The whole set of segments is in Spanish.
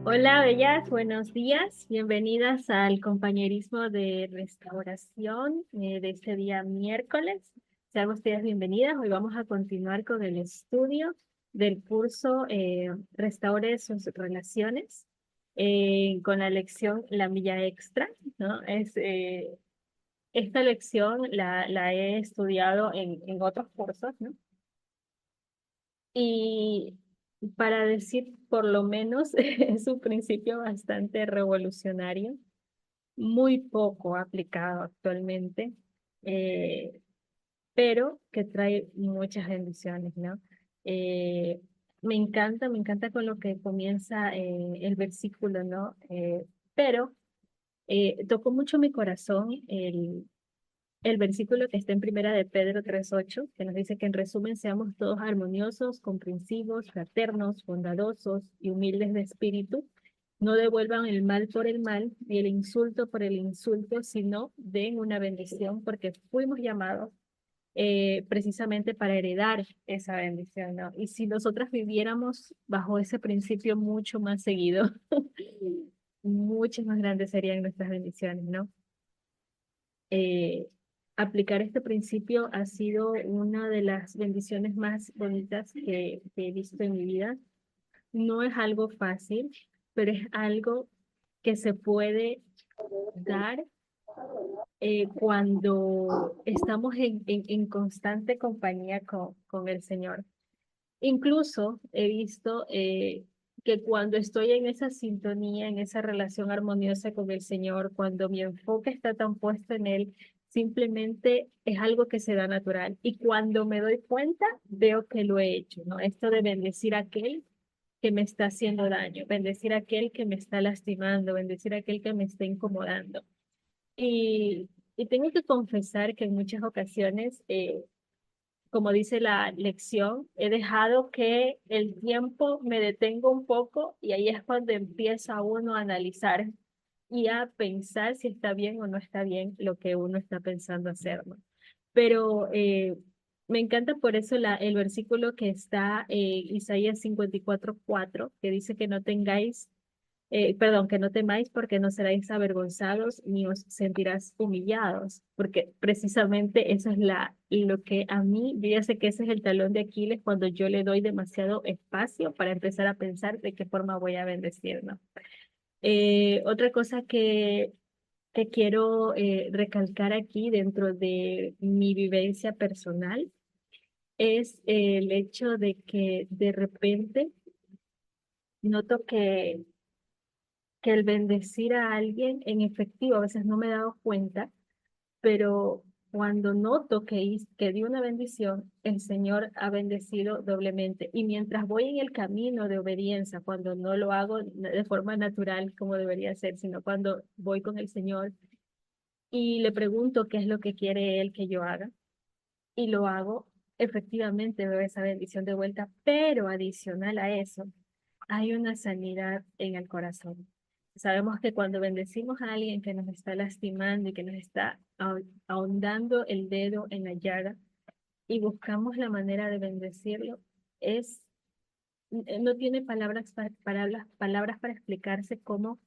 Hola, bellas, buenos días. Bienvenidas al compañerismo de restauración de este día miércoles. Sean ustedes bienvenidas. Hoy vamos a continuar con el estudio del curso Restaure sus relaciones con la lección La Milla Extra, ¿no? Esta lección la he estudiado en otros cursos, ¿no? Y para decir, por lo menos, es un principio bastante revolucionario, muy poco aplicado actualmente, eh, pero que trae muchas bendiciones, ¿no? Eh, me encanta con lo que comienza el versículo, ¿no? Pero tocó mucho mi corazón el versículo que está en Primera de Pedro 3:8, que nos dice que en resumen seamos todos armoniosos, comprensivos, fraternos, bondadosos y humildes de espíritu. No devuelvan el mal por el mal ni el insulto por el insulto, sino den una bendición porque fuimos llamados precisamente para heredar esa bendición, ¿no? Y si nosotras viviéramos bajo ese principio mucho más seguido, muchas más grandes serían nuestras bendiciones, ¿no? eh, Aplicar este principio ha sido una de las bendiciones más bonitas que he visto en mi vida. No es algo fácil, pero es algo que se puede dar cuando estamos en constante compañía con el Señor. Incluso he visto que cuando estoy en esa sintonía, en esa relación armoniosa con el Señor, cuando mi enfoque está tan puesto en Él, simplemente es algo que se da natural. Y cuando me doy cuenta, veo que lo he hecho, ¿no? Esto de bendecir a aquel que me está haciendo daño, bendecir a aquel que me está lastimando, bendecir a aquel que me está incomodando. Y, y tengo que confesar que en muchas ocasiones como dice la lección, he dejado que el tiempo me detenga un poco y ahí es cuando empieza uno a analizar y a pensar si está bien o no está bien lo que uno está pensando hacer, ¿no? Pero me encanta por eso el versículo que está en Isaías 54:4, que dice que no tengáis perdón, que no temáis porque no seréis avergonzados ni os sentirás humillados, porque precisamente eso es lo que a mí, yo ya sé que ese es el talón de Aquiles cuando yo le doy demasiado espacio para empezar a pensar de qué forma voy a bendecir, ¿no? Otra cosa que quiero recalcar aquí dentro de mi vivencia personal es el hecho de que de repente noto que el bendecir a alguien en efectivo, a veces no me he dado cuenta, pero cuando noto que di una bendición, el Señor ha bendecido doblemente. Y mientras voy en el camino de obediencia, cuando no lo hago de forma natural como debería ser, sino cuando voy con el Señor y le pregunto qué es lo que quiere Él que yo haga, y lo hago, efectivamente veo esa bendición de vuelta, pero adicional a eso, hay una sanidad en el corazón. Sabemos que cuando bendecimos a alguien que nos está lastimando y que nos está ahondando el dedo en la llaga y buscamos la manera de bendecirlo, es, no tiene palabras para explicarse cómo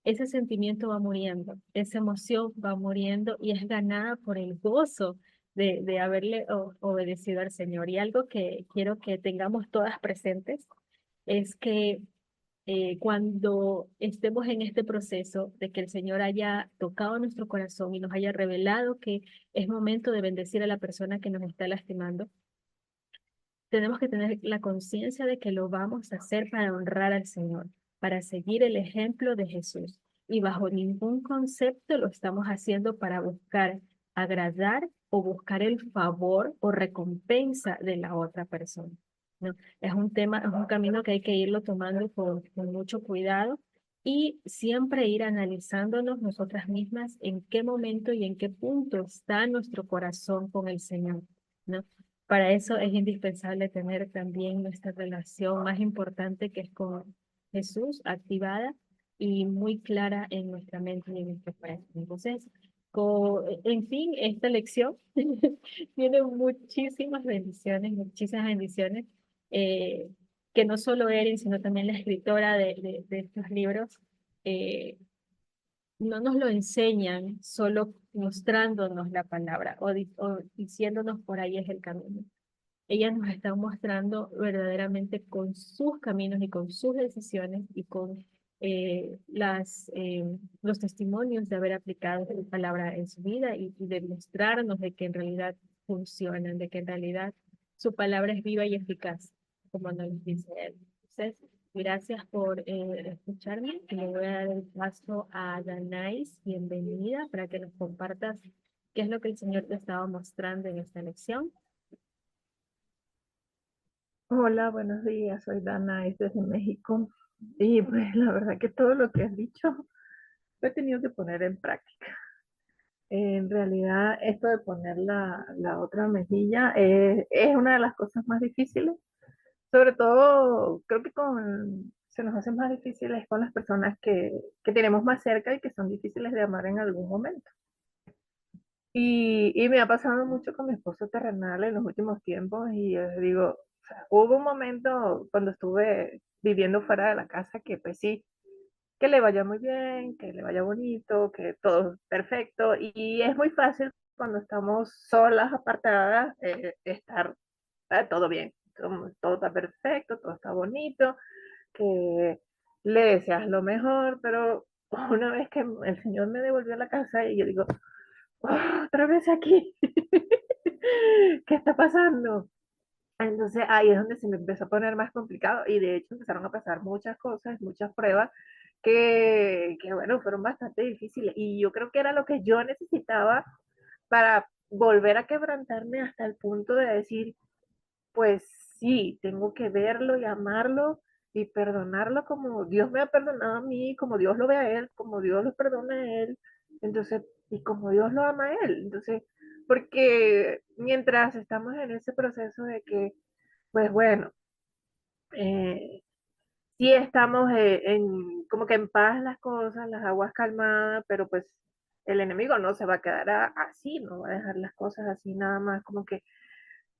ese sentimiento va muriendo, esa emoción va muriendo y es ganada por el gozo de haberle obedecido al Señor. Y algo que quiero que tengamos todas presentes es que cuando estemos en este proceso de que el Señor haya tocado nuestro corazón y nos haya revelado que es momento de bendecir a la persona que nos está lastimando, tenemos que tener la conciencia de que lo vamos a hacer para honrar al Señor, para seguir el ejemplo de Jesús. Y bajo ningún concepto lo estamos haciendo para buscar agradar o buscar el favor o recompensa de la otra persona, ¿no? Es un tema, es un camino que hay que irlo tomando con mucho cuidado y siempre ir analizándonos nosotras mismas en qué momento y en qué punto está nuestro corazón con el Señor, ¿no? Para eso es indispensable tener también nuestra relación más importante que es con Jesús activada y muy clara en nuestra mente y en nuestro corazón. Entonces, en fin, esta lección tiene muchísimas bendiciones, muchísimas bendiciones. que no solo Erin, sino también la escritora de estos libros, eh, no nos lo enseñan solo mostrándonos la palabra o diciéndonos por ahí es el camino. Ella nos está mostrando verdaderamente con sus caminos y con sus decisiones y con los testimonios de haber aplicado la palabra en su vida y demostrarnos de que en realidad funcionan, de que en realidad su palabra es viva y eficaz, como nos dice él. Entonces, gracias por escucharme y le voy a dar el paso a Danais. Bienvenida para que nos compartas qué es lo que el Señor te estaba mostrando en esta lección. Hola, buenos días, soy Dana, desde México. Y pues la verdad que todo lo que has dicho lo he tenido que poner en práctica. En realidad, esto de poner la otra mejilla es una de las cosas más difíciles. Sobre todo, creo que se nos hace más difíciles con las personas que tenemos más cerca y que son difíciles de amar en algún momento. Y me ha pasado mucho con mi esposo terrenal en los últimos tiempos y digo, o sea, hubo un momento cuando estuve viviendo fuera de la casa que pues sí, que le vaya muy bien, que le vaya bonito, que todo perfecto y es muy fácil cuando estamos solas, apartadas, estar todo bien, todo está perfecto, todo está bonito, que le deseas lo mejor, pero una vez que el Señor me devolvió a la casa y yo digo, "Oh, otra vez aquí. ¿Qué está pasando?" Entonces ahí es donde se me empezó a poner más complicado y de hecho empezaron a pasar muchas cosas, muchas pruebas que bueno, fueron bastante difíciles y yo creo que era lo que yo necesitaba para volver a quebrantarme hasta el punto de decir, pues sí, tengo que verlo y amarlo y perdonarlo como Dios me ha perdonado a mí, como Dios lo ve a él, como Dios lo perdona a él, entonces, y como Dios lo ama a él. Entonces, porque mientras estamos en ese proceso de que, pues bueno, eh, sí estamos como que en paz las cosas, las aguas calmadas, pero pues el enemigo no se va a quedar así, no va a dejar las cosas así nada más, como que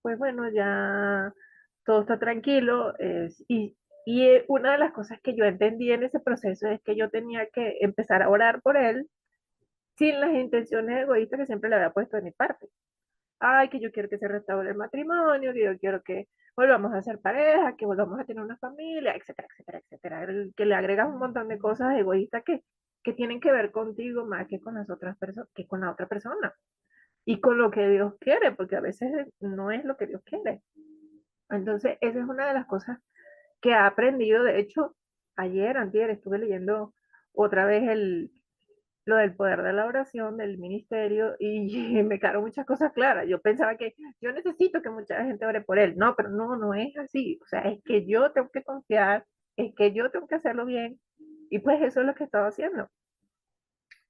pues bueno, ya todo está tranquilo. Una de las cosas que yo entendí en ese proceso es que yo tenía que empezar a orar por él sin las intenciones egoístas que siempre le había puesto de mi parte. Ay, que yo quiero que se restaure el matrimonio, que yo quiero que volvamos a ser pareja, que volvamos a tener una familia, etcétera, etcétera, etcétera. Que le agregas un montón de cosas egoístas que tienen que ver contigo más que con las otras personas, que con la otra persona. Y con lo que Dios quiere, porque a veces no es lo que Dios quiere. Entonces, esa es una de las cosas que he aprendido. De hecho, antier, estuve leyendo otra vez lo del poder de la oración, del ministerio, y me quedaron muchas cosas claras. Yo pensaba que yo necesito que mucha gente ore por él. No, pero no, no es así. O sea, es que yo tengo que confiar, es que yo tengo que hacerlo bien. Y pues eso es lo que he estado haciendo,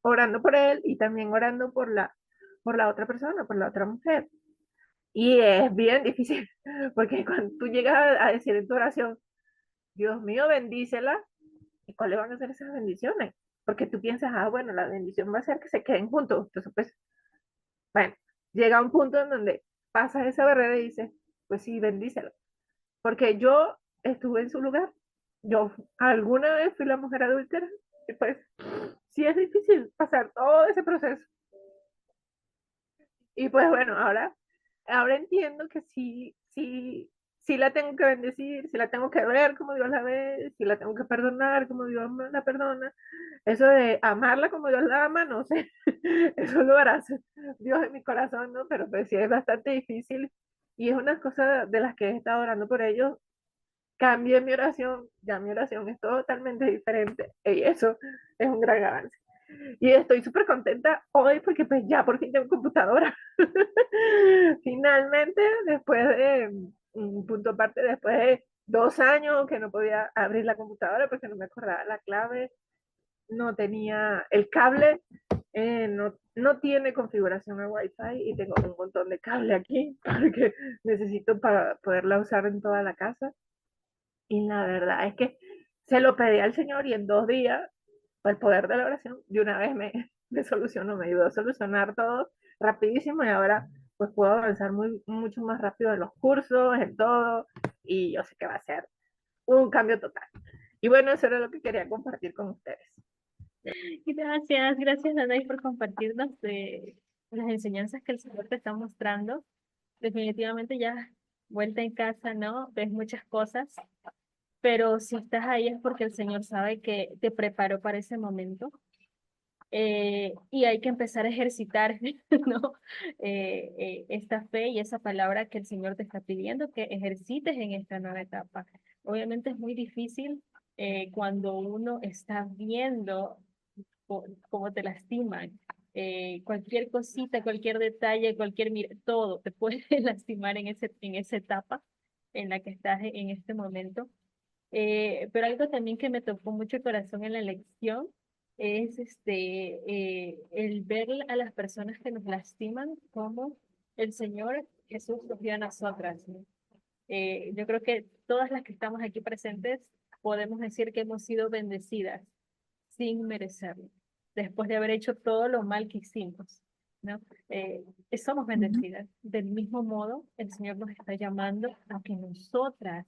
orando por él y también orando por la otra persona, por la otra mujer. Y es bien difícil, porque cuando tú llegas a decir en tu oración, Dios mío, bendícela, ¿y cuáles van a ser esas bendiciones? Porque tú piensas, ah, bueno, la bendición va a ser que se queden juntos. Entonces, pues, bueno, llega un punto en donde pasas esa barrera y dices, pues sí, bendícela. Porque yo estuve en su lugar, yo alguna vez fui la mujer adúltera, y pues sí es difícil pasar todo ese proceso. Y pues bueno, ahora entiendo que sí la tengo que bendecir, sí la tengo que ver como Dios la ve, sí la tengo que perdonar como Dios la perdona. Eso de amarla como Dios la ama, no sé, eso lo hará Dios en mi corazón, ¿no? Pero pues sí es bastante difícil y es una cosa de las que he estado orando por ellos. Cambié mi oración, ya mi oración es totalmente diferente y eso es un gran avance. Y estoy súper contenta hoy porque pues ya por fin tengo computadora. Finalmente, después de un punto aparte, después de 2 años que no podía abrir la computadora porque no me acordaba la clave, no tenía el cable, no tiene configuración a Wi-Fi y tengo un montón de cable aquí porque necesito para poderla usar en toda la casa. Y la verdad es que se lo pedí al Señor y en 2 días, por el poder de la oración, de una vez me solucionó, me ayudó a solucionar todo rapidísimo y ahora pues puedo avanzar mucho más rápido en los cursos, en todo y yo sé que va a ser hubo un cambio total. Y bueno, eso era lo que quería compartir con ustedes. Gracias, Danay, por compartirnos de las enseñanzas que el Señor te está mostrando. Definitivamente ya vuelta en casa, ¿no? Ves muchas cosas, pero si estás ahí es porque el Señor sabe que te preparó para ese momento. Y hay que empezar a ejercitar, ¿no? Esta fe y esa palabra que el Señor te está pidiendo que ejercites en esta nueva etapa. Obviamente es muy difícil cuando uno está viendo cómo te lastiman. Cualquier cosita, cualquier detalle, todo te puede lastimar en esa etapa en la que estás en este momento. Pero algo también que me tocó mucho el corazón en la lección es el ver a las personas que nos lastiman como el Señor Jesús nos dio a nosotras, ¿no? Yo creo que todas las que estamos aquí presentes podemos decir que hemos sido bendecidas sin merecerlo, después de haber hecho todo lo mal que hicimos, ¿no? Somos bendecidas. Del mismo modo, el Señor nos está llamando a que nosotras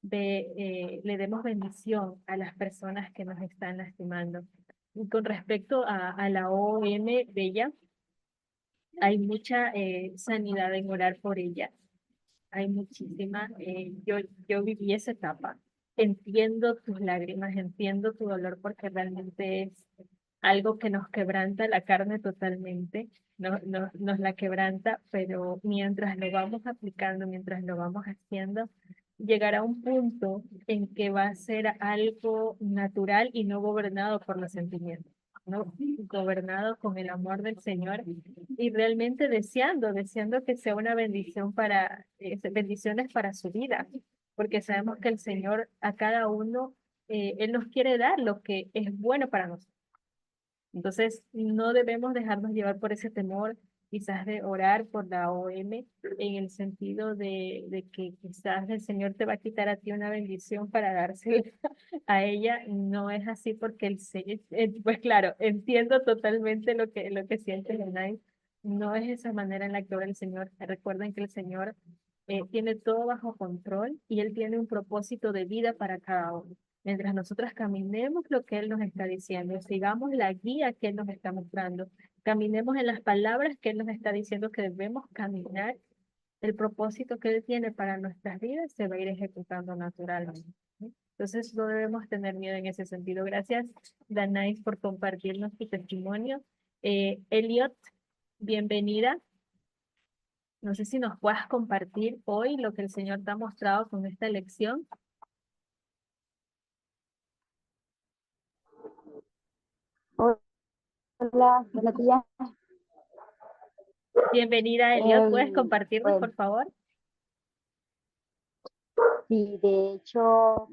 le demos bendición a las personas que nos están lastimando. Y con respecto a la OM Bella, hay mucha sanidad en orar por ella. Hay muchísima. Yo viví esa etapa. Entiendo tus lágrimas, entiendo tu dolor porque realmente es algo que nos quebranta la carne totalmente, nos la quebranta, pero mientras lo vamos aplicando, mientras lo vamos haciendo, llegará un punto en que va a ser algo natural y no gobernado por los sentimientos, no gobernado con el amor del Señor y realmente deseando que sea una bendición bendiciones para su vida, porque sabemos que el Señor a cada uno, Él nos quiere dar lo que es bueno para nosotros. Entonces, no debemos dejarnos llevar por ese temor, quizás de orar por la OM, en el sentido de que quizás el Señor te va a quitar a ti una bendición para dársela a ella. No es así porque pues claro, entiendo totalmente lo que siente Lenay. No es esa manera en la que ora el Señor. Recuerden que el Señor tiene todo bajo control y Él tiene un propósito de vida para cada uno. Mientras nosotras caminemos lo que Él nos está diciendo, sigamos la guía que Él nos está mostrando, caminemos en las palabras que Él nos está diciendo que debemos caminar, el propósito que Él tiene para nuestras vidas se va a ir ejecutando naturalmente. ¿Sí? Entonces no debemos tener miedo en ese sentido. Gracias, Danais, por compartirnos tu testimonio. Elliot, bienvenida. No sé si nos puedas compartir hoy lo que el Señor te ha mostrado con esta lección. Hola, buenos días. Bienvenida, Eliot. ¿Puedes compartirnos, Bueno, por favor? sí, de hecho,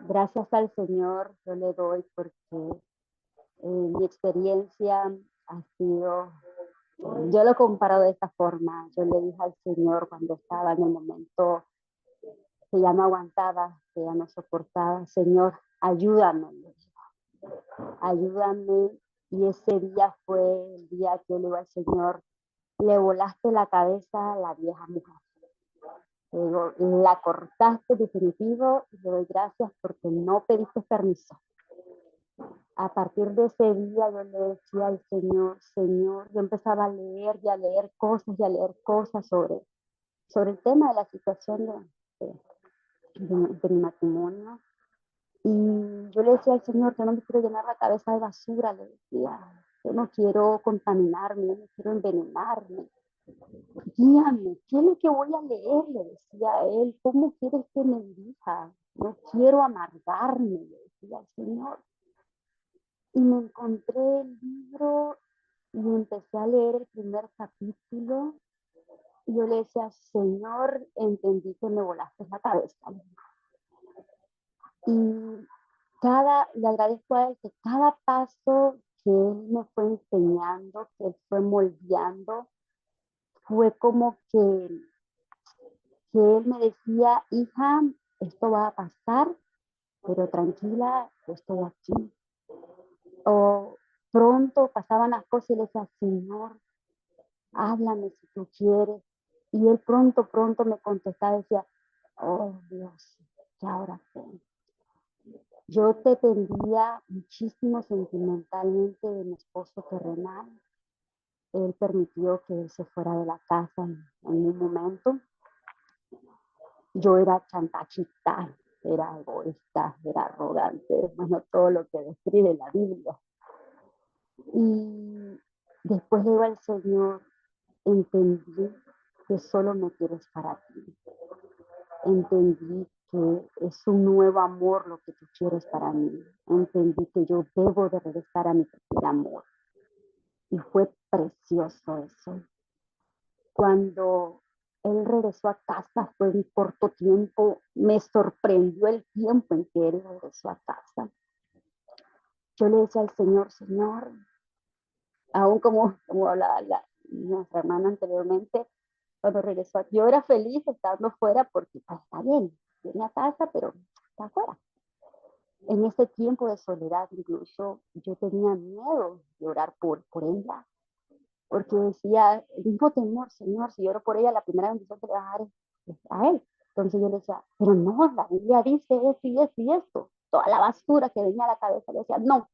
gracias al Señor yo le doy porque mi experiencia ha sido, yo lo comparo de esta forma. Yo le dije al Señor cuando estaba en el momento que ya no aguantaba, que ya no soportaba, Señor, ayúdame, ayúdame. Y ese día fue el día que yo le digo al Señor, le volaste la cabeza a la vieja mujer. Digo, la cortaste definitivo y le doy gracias porque no pediste permiso. A partir de ese día yo le decía al Señor, Señor, yo empezaba a leer y a leer cosas y a leer cosas sobre el tema de la situación de mi matrimonio. Y yo le decía al Señor que no me quiero llenar la cabeza de basura, le decía, yo no quiero contaminarme, yo no quiero envenenarme. Guíame, ¿qué es lo que voy a leer? Le decía a él, ¿cómo quieres que me dirija? No quiero amargarme, le decía al Señor. Y me encontré el libro y empecé a leer el primer capítulo. Y yo le decía, Señor, entendí que me volaste la cabeza. Y le agradezco a él que cada paso que él me fue enseñando, que él fue moldeando, fue como que él me decía, hija, esto va a pasar, pero tranquila, yo estoy aquí. O pronto pasaban las cosas y le decía, Señor, háblame si tú quieres. Y él pronto me contestaba, decía, Oh Dios, ¿qué ahora sé? Yo dependía muchísimo sentimentalmente de mi esposo terrenal. Él permitió que él se fuera de la casa en un momento. Yo era chantajista, era egoísta, era arrogante, bueno, todo lo que describe la Biblia. Y después de al Señor, entendí que solo me quieres para ti. Entendí que es un nuevo amor lo que tú quieres para mí. Entendí que yo debo de regresar a mi primer amor. Y fue precioso eso. Cuando él regresó a casa, fue un corto tiempo, me sorprendió el tiempo en que él regresó a casa. Yo le decía al Señor, Señor, aún como hablaba nuestra hermana anteriormente, cuando regresó, yo era feliz estando fuera porque pues, está bien, viene a casa, pero está fuera. En ese tiempo de soledad, incluso yo tenía miedo de orar por ella, porque decía, el mismo temor, Señor, si lloro por ella, la primera bendición que le va a dar es a él. Entonces yo le decía, pero no, la Biblia dice esto y esto y esto. Toda la basura que venía a la cabeza, le decía, no,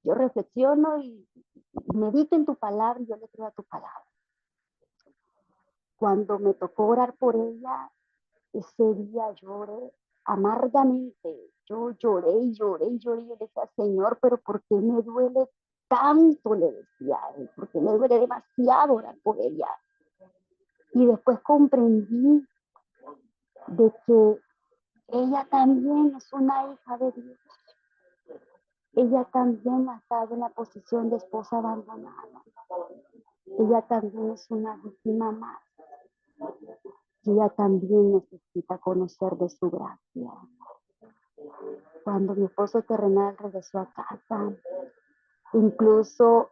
yo reflexiono y medito en tu palabra y yo le creo a tu palabra. Cuando me tocó orar por ella, ese día lloré amargamente. Yo lloré y lloré y lloré y yo le decía, Señor, pero ¿por qué me duele tanto? Le decía a él, porque me duele demasiado orar por ella. Y después comprendí de que ella también es una hija de Dios. Ella también ha estado en la posición de esposa abandonada. Ella también es una víctima más. Y ella también necesita conocer de su gracia. Cuando mi esposo terrenal regresó a casa, incluso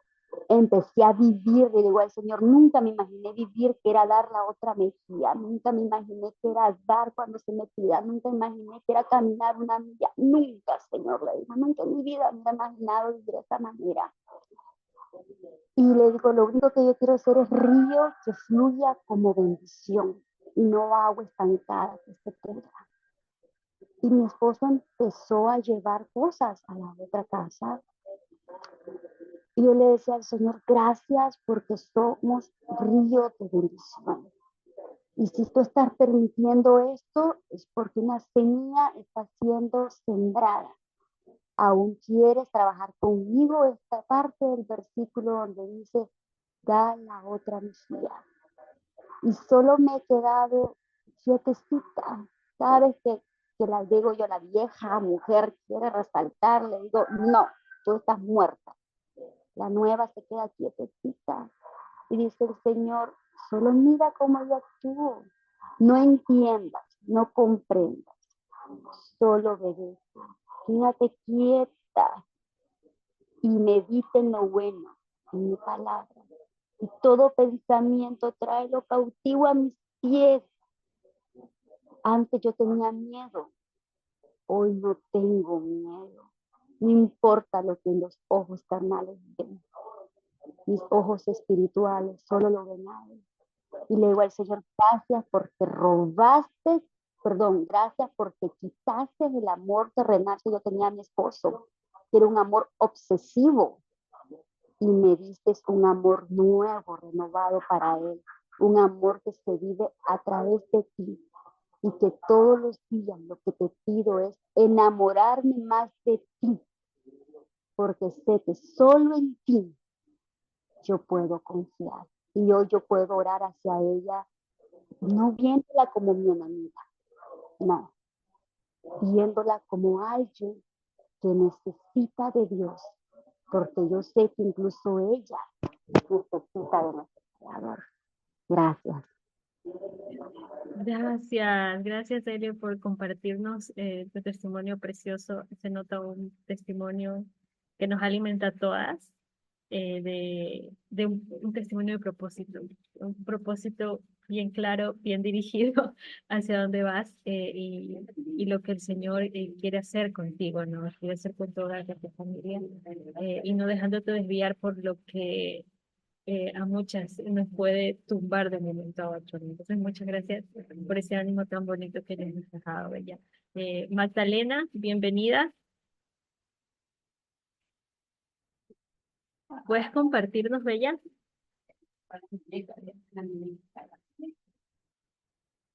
empecé a vivir, le digo al Señor, nunca me imaginé vivir que era dar la otra mejilla, nunca me imaginé que era dar cuando se me pida, nunca me imaginé que era caminar una milla, nunca, Señor, le digo, nunca en mi vida me he imaginado vivir de esa manera. Y le digo, lo único que yo quiero hacer es río que fluya como bendición y no agua estancada que se pudra. Y mi esposo empezó a llevar cosas a la otra casa. Y yo le decía al Señor, gracias porque somos río de bendición. Y si tú estás permitiendo esto, es porque una semilla está siendo sembrada. Aún quieres trabajar conmigo esta parte del versículo donde dice, da la otra mejilla. Y solo me he quedado quietecita. Cada vez que la digo yo, la vieja mujer quiere resaltar, le digo, no, tú estás muerta. La nueva se queda quietecita. Y dice el Señor, solo mira cómo yo actúo. No entiendas, no comprendas. Solo obedece. Quédate quieta y medita en lo bueno, en mi palabra. Y todo pensamiento tráelo cautivo a mis pies. Antes yo tenía miedo, hoy no tengo miedo. No importa lo que los ojos carnales ven. Mis ojos espirituales solo lo ven a él. Y le digo al Señor, gracias porque gracias porque quitaste el amor terrenal que yo tenía a mi esposo, que era un amor obsesivo, y me diste un amor nuevo, renovado para él, un amor que se vive a través de ti, y que todos los días lo que te pido es enamorarme más de ti, porque sé que solo en ti yo puedo confiar, y hoy yo puedo orar hacia ella, no viéndola como mi enemiga, no, viéndola como alguien que necesita de Dios, porque yo sé que incluso ella necesita de nuestro Creador. Gracias. Gracias Elio por compartirnos tu testimonio precioso. Se nota un testimonio que nos alimenta a todas, de un testimonio de propósito, un propósito bien claro, bien dirigido hacia dónde vas, y lo que el Señor quiere hacer contigo, ¿no? Quiere hacer con toda tu familia, y no dejándote desviar por lo que a muchas nos puede tumbar de un momento a otro. Entonces, muchas gracias por ese ánimo tan bonito que les has dejado, Bella. Magdalena, bienvenida. ¿Puedes compartirnos, Bella?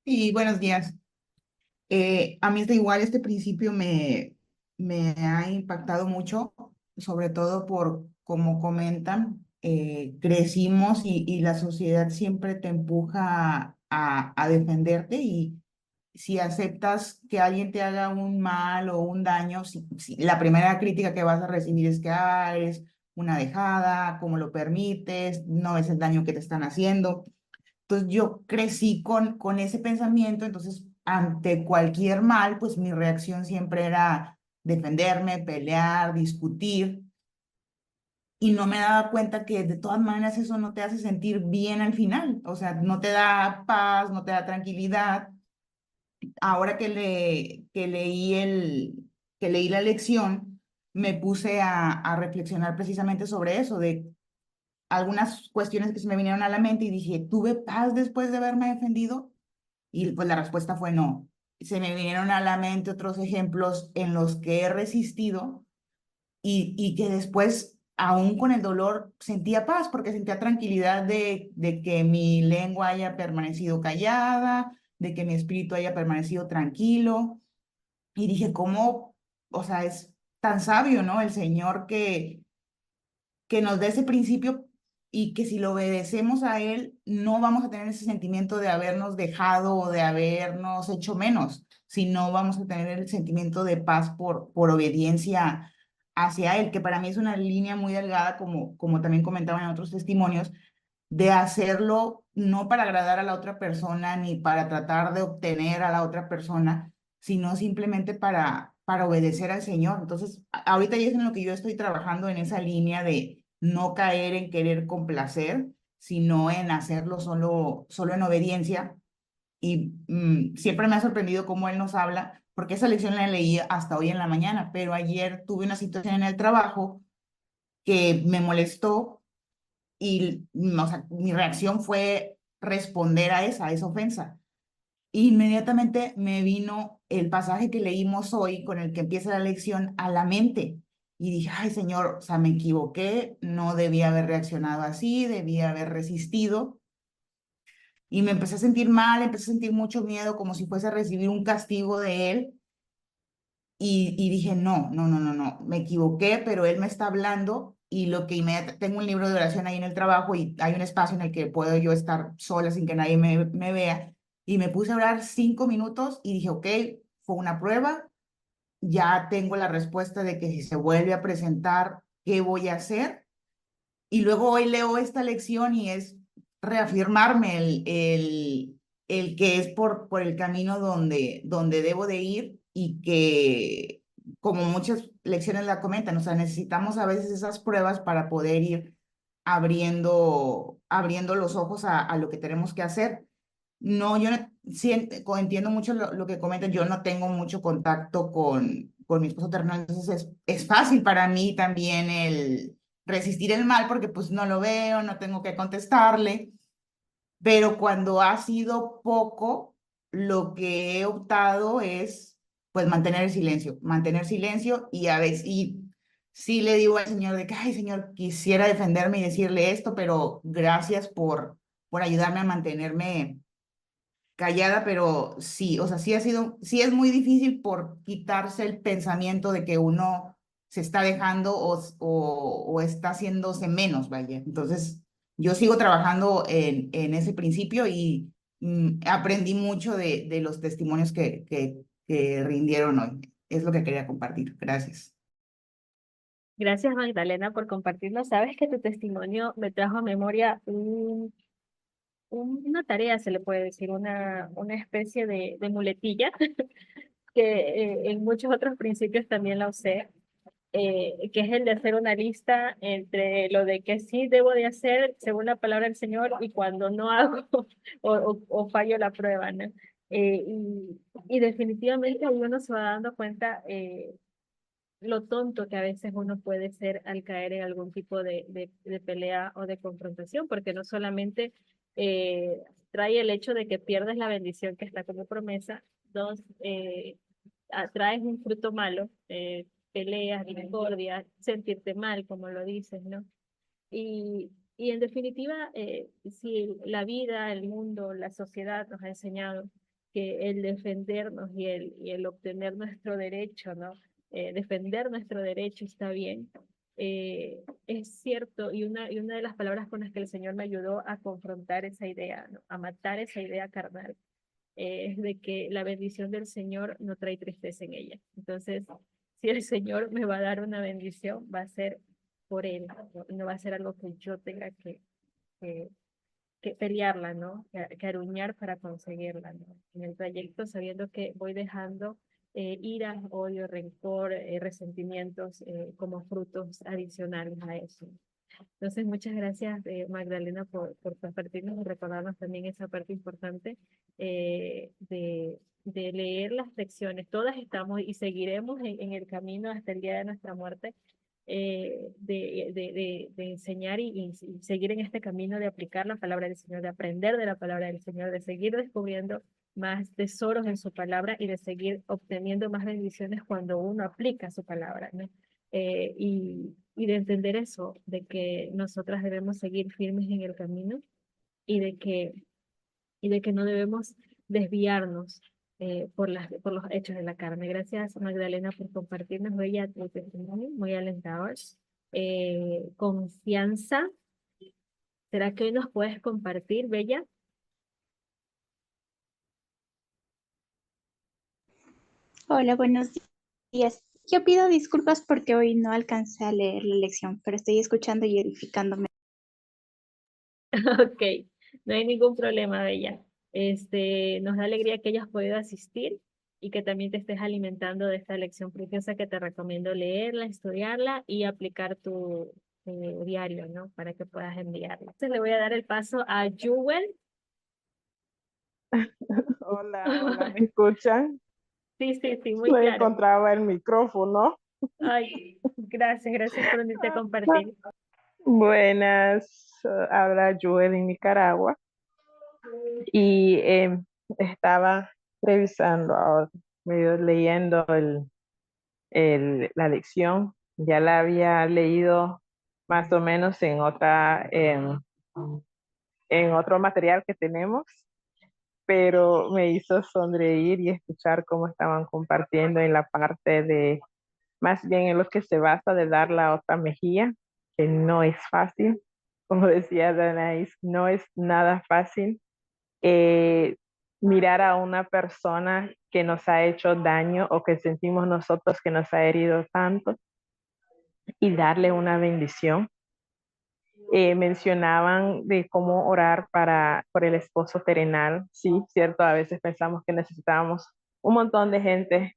Y buenos días. A mí igual este principio me ha impactado mucho, sobre todo por, como comentan, crecimos y la sociedad siempre te empuja a defenderte y si aceptas que alguien te haga un mal o un daño, la primera crítica que vas a recibir es que eres una dejada, cómo lo permites, no ves el daño que te están haciendo. Entonces yo crecí con ese pensamiento, entonces ante cualquier mal, pues mi reacción siempre era defenderme, pelear, discutir, y no me daba cuenta que de todas maneras eso no te hace sentir bien al final, o sea, no te da paz, no te da tranquilidad. Ahora que leí la lección, me puse a reflexionar precisamente sobre eso, de algunas cuestiones que se me vinieron a la mente y dije, ¿tuve paz después de haberme defendido? Y pues la respuesta fue no. Se me vinieron a la mente otros ejemplos en los que he resistido y que después, aún con el dolor, sentía paz porque sentía tranquilidad de que mi lengua haya permanecido callada, de que mi espíritu haya permanecido tranquilo. Y dije, ¿cómo? O sea, es tan sabio, ¿no? El Señor que nos dé ese principio y que si lo obedecemos a Él, no vamos a tener ese sentimiento de habernos dejado o de habernos hecho menos, sino vamos a tener el sentimiento de paz por obediencia hacia Él, que para mí es una línea muy delgada, como también comentaban en otros testimonios, de hacerlo no para agradar a la otra persona ni para tratar de obtener a la otra persona, sino simplemente para obedecer al Señor. Entonces, ahorita ya es en lo que yo estoy trabajando en esa línea de no caer en querer complacer, sino en hacerlo solo en obediencia. Y siempre me ha sorprendido cómo Él nos habla, porque esa lección la leí hasta hoy en la mañana, pero ayer tuve una situación en el trabajo que me molestó y o sea, mi reacción fue responder a esa ofensa. Inmediatamente me vino el pasaje que leímos hoy, con el que empieza la lección, a la mente. Y dije, ay Señor, o sea, me equivoqué, no debía haber reaccionado así, debía haber resistido. Y me empecé a sentir mal, empecé a sentir mucho miedo, como si fuese a recibir un castigo de Él. Y dije, no, no, no, no, no, me equivoqué, pero él me está hablando y lo que inmediatamente, tengo un libro de oración ahí en el trabajo y hay un espacio en el que puedo yo estar sola sin que nadie me vea. Y me puse a orar 5 minutos y dije, ok, fue una prueba, ya tengo la respuesta de que si se vuelve a presentar, ¿qué voy a hacer? Y luego hoy leo esta lección y es reafirmarme el que es por el camino donde debo de ir y que, como muchas lecciones la comentan, o sea, necesitamos a veces esas pruebas para poder ir abriendo los ojos a lo que tenemos que hacer. No, yo no, sí, entiendo mucho lo que comentan, yo no tengo mucho contacto con mi esposo terrenal, entonces es fácil para mí también el resistir el mal porque pues no lo veo, no tengo que contestarle, pero cuando ha sido poco, lo que he optado es pues mantener silencio y a veces, y sí le digo al Señor de que, ay Señor, quisiera defenderme y decirle esto, pero gracias por ayudarme a mantenerme callada, pero sí, o sea, sí es muy difícil por quitarse el pensamiento de que uno se está dejando o está haciéndose menos, vaya. Entonces, yo sigo trabajando en ese principio y aprendí mucho de los testimonios que rindieron hoy. Es lo que quería compartir. Gracias. Gracias, Magdalena, por compartirlo. Sabes que tu testimonio me trajo a memoria una tarea, se le puede decir, una especie de muletilla que en muchos otros principios también la usé, que es el de hacer una lista entre lo de que sí debo de hacer según la palabra del Señor y cuando no hago o fallo la prueba, ¿no? Y definitivamente ahí uno se va dando cuenta lo tonto que a veces uno puede ser al caer en algún tipo de pelea o de confrontación, porque no solamente trae el hecho de que pierdes la bendición que está como promesa, dos, traes un fruto malo, peleas, discordia, sentirte mal, como lo dices, ¿no? Y en definitiva, si la vida, el mundo, la sociedad nos ha enseñado que el defendernos y el obtener nuestro derecho, ¿no? Defender nuestro derecho está bien. Es cierto, y una de las palabras con las que el Señor me ayudó a confrontar esa idea, ¿no? A matar esa idea carnal, es de que la bendición del Señor no trae tristeza en ella. Entonces, si el Señor me va a dar una bendición, va a ser por Él, no va a ser algo que yo tenga que, que pelearla, ¿no? Que aruñar para conseguirla, ¿no? En el trayecto, sabiendo que voy dejando ira, odio, rencor, resentimientos como frutos adicionales a eso. Entonces, muchas gracias, Magdalena, por compartirnos y recordarnos también esa parte importante de leer las lecciones. Todas estamos y seguiremos en el camino hasta el día de nuestra muerte, de enseñar y seguir en este camino de aplicar la palabra del Señor, de aprender de la palabra del Señor, de seguir descubriendo más tesoros en su palabra y de seguir obteniendo más bendiciones cuando uno aplica su palabra, ¿no? Y de entender eso, de que nosotras debemos seguir firmes en el camino y de que no debemos desviarnos por los hechos de la carne. Gracias, Magdalena, por compartirnos, Bella, tu testimonio, muy alentador. Confianza, ¿será que hoy nos puedes compartir, Bella? Hola, buenos días. Yo pido disculpas porque hoy no alcancé a leer la lección, pero estoy escuchando y edificándome. Ok, no hay ningún problema, Bella. Nos da alegría que hayas podido asistir y que también te estés alimentando de esta lección preciosa que te recomiendo leerla, estudiarla y aplicar tu diario, ¿no? Para que puedas enviarla. Entonces le voy a dar el paso a Jewel. Hola, hola, ¿me escuchan? Sí, sí, sí, muy No claro. encontraba el micrófono. Ay, gracias por unirte a compartir. Buenas, habla Joel en Nicaragua y estaba revisando ahora, medio leyendo la lección. Ya la había leído más o menos en otro material que tenemos, pero me hizo sonreír y escuchar cómo estaban compartiendo en la parte de, más bien en lo que se basa de dar la otra mejilla, que no es fácil. Como decía Danais, no es nada fácil eh, mirar a una persona que nos ha hecho daño o que sentimos nosotros que nos ha herido tanto y darle una bendición. Mencionaban de cómo orar por el esposo terrenal. Sí, cierto, a veces pensamos que necesitábamos un montón de gente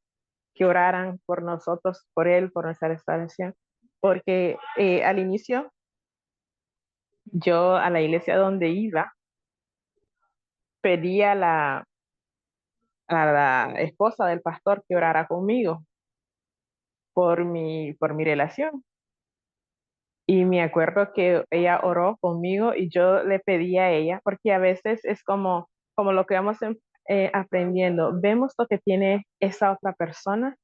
que oraran por nosotros, por él, por nuestra restauración, porque al inicio yo a la iglesia donde iba pedí a la esposa del pastor que orara conmigo por mi relación. Y me acuerdo que ella oró conmigo y yo le pedí a ella, porque a veces es como lo que vamos aprendiendo, vemos lo que tiene esa otra persona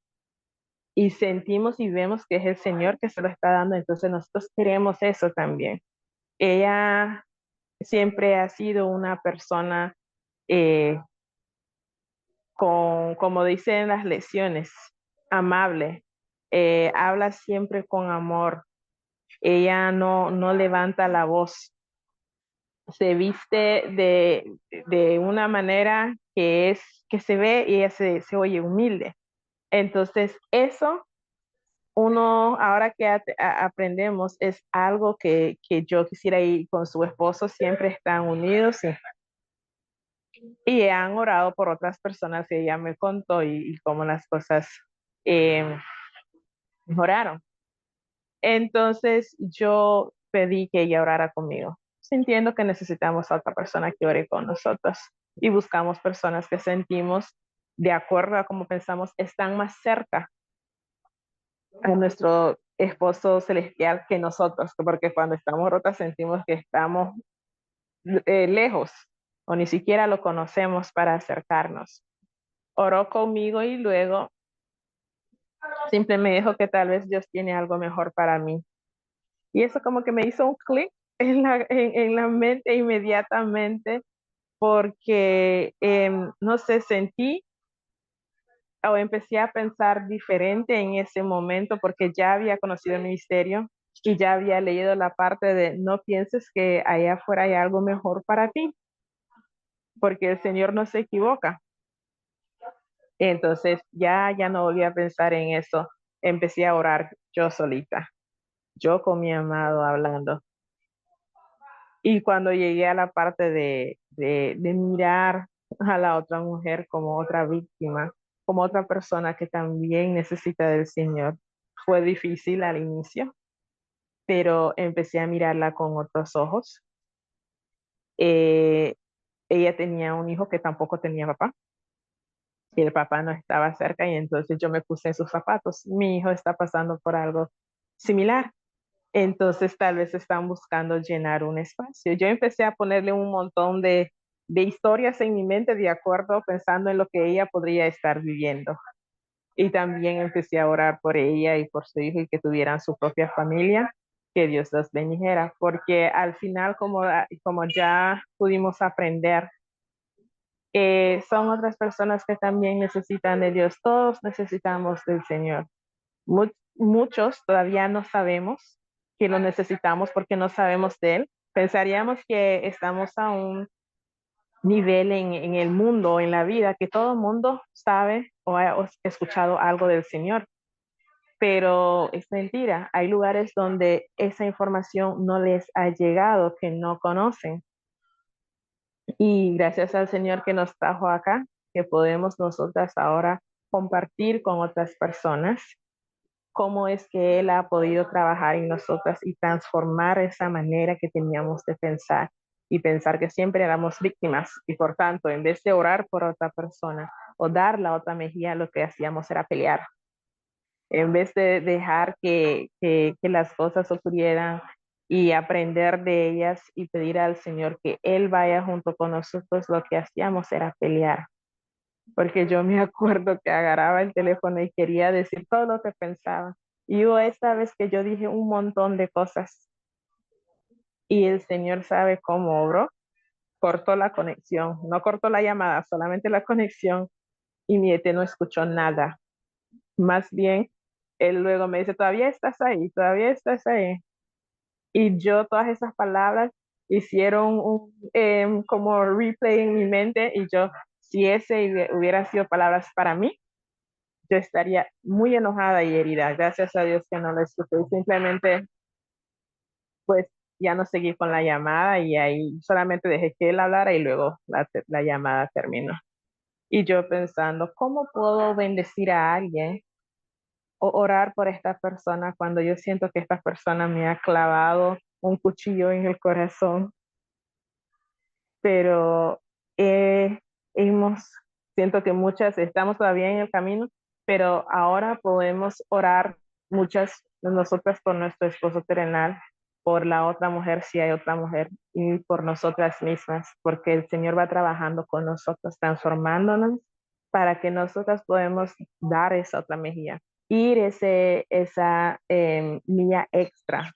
y sentimos y vemos que es el Señor que se lo está dando, entonces nosotros queremos eso también. Ella siempre ha sido una persona eh, como dicen las lecciones, amable, habla siempre con amor, ella no levanta la voz, se viste de una manera que se ve y ella se oye humilde. Entonces, eso uno, ahora que aprendemos, es algo que yo quisiera ir con su esposo, siempre están unidos y han orado por otras personas que ella me contó y cómo las cosas eh, mejoraron. Entonces yo pedí que ella orara conmigo, sintiendo que necesitamos a otra persona que ore con nosotros y buscamos personas que sentimos, de acuerdo a cómo pensamos, están más cerca a nuestro esposo celestial que nosotros, porque cuando estamos rotas sentimos que estamos lejos o ni siquiera lo conocemos para acercarnos. Oró conmigo y luego siempre me dijo que tal vez Dios tiene algo mejor para mí. Y eso como que me hizo un clic en la mente inmediatamente porque, no sé, sentí o empecé a pensar diferente en ese momento porque ya había conocido el ministerio y ya había leído la parte de no pienses que allá afuera hay algo mejor para ti, porque el Señor no se equivoca. Entonces ya no volví a pensar en eso. Empecé a orar yo solita, yo con mi amado hablando. Y cuando llegué a la parte de mirar a la otra mujer como otra víctima, como otra persona que también necesita del Señor, fue difícil al inicio, pero empecé a mirarla con otros ojos. Eh, Ella tenía un hijo que tampoco tenía papá, y el papá no estaba cerca, y entonces yo me puse en sus zapatos. Mi hijo está pasando por algo similar. Entonces tal vez están buscando llenar un espacio. Yo empecé a ponerle un montón de historias en mi mente de acuerdo, pensando en lo que ella podría estar viviendo. Y también empecé a orar por ella y por su hijo y que tuvieran su propia familia, que Dios los bendijera, porque al final, como ya pudimos aprender, son otras personas que también necesitan de Dios. Todos necesitamos del Señor. Muchos todavía no sabemos que lo necesitamos porque no sabemos de Él. Pensaríamos que estamos a un nivel en el mundo, en la vida, que todo el mundo sabe o ha escuchado algo del Señor, pero es mentira. Hay lugares donde esa información no les ha llegado, que no conocen. Y gracias al Señor que nos trajo acá, que podemos nosotras ahora compartir con otras personas cómo es que Él ha podido trabajar en nosotras y transformar esa manera que teníamos de pensar y pensar que siempre éramos víctimas y por tanto, en vez de orar por otra persona o dar la otra mejilla, lo que hacíamos era pelear. En vez de dejar que las cosas ocurrieran y aprender de ellas y pedir al Señor que Él vaya junto con nosotros, lo que hacíamos era pelear. Porque yo me acuerdo que agarraba el teléfono y quería decir todo lo que pensaba. Y hubo esta vez que yo dije un montón de cosas y el Señor sabe cómo obró. Cortó la conexión, no cortó la llamada, solamente la conexión y mi no escuchó nada. Más bien, él luego me dice, todavía estás ahí, todavía estás ahí. Y yo todas esas palabras hicieron un como replay en mi mente y yo, si ese hubiera sido palabras para mí, yo estaría muy enojada y herida. Gracias a Dios que no lo escuché. Simplemente, pues, ya no seguí con la llamada y ahí solamente dejé que él hablara y luego la llamada terminó. Y yo pensando, ¿cómo puedo bendecir a alguien o orar por esta persona cuando yo siento que esta persona me ha clavado un cuchillo en el corazón? Pero eh, hemos, siento que muchas estamos todavía en el camino, pero ahora podemos orar muchas de nosotras por nuestro esposo terrenal, por la otra mujer si hay otra mujer y por nosotras mismas, porque el Señor va trabajando con nosotros, transformándonos para que nosotras podamos dar esa otra mejilla, ir esa milla extra,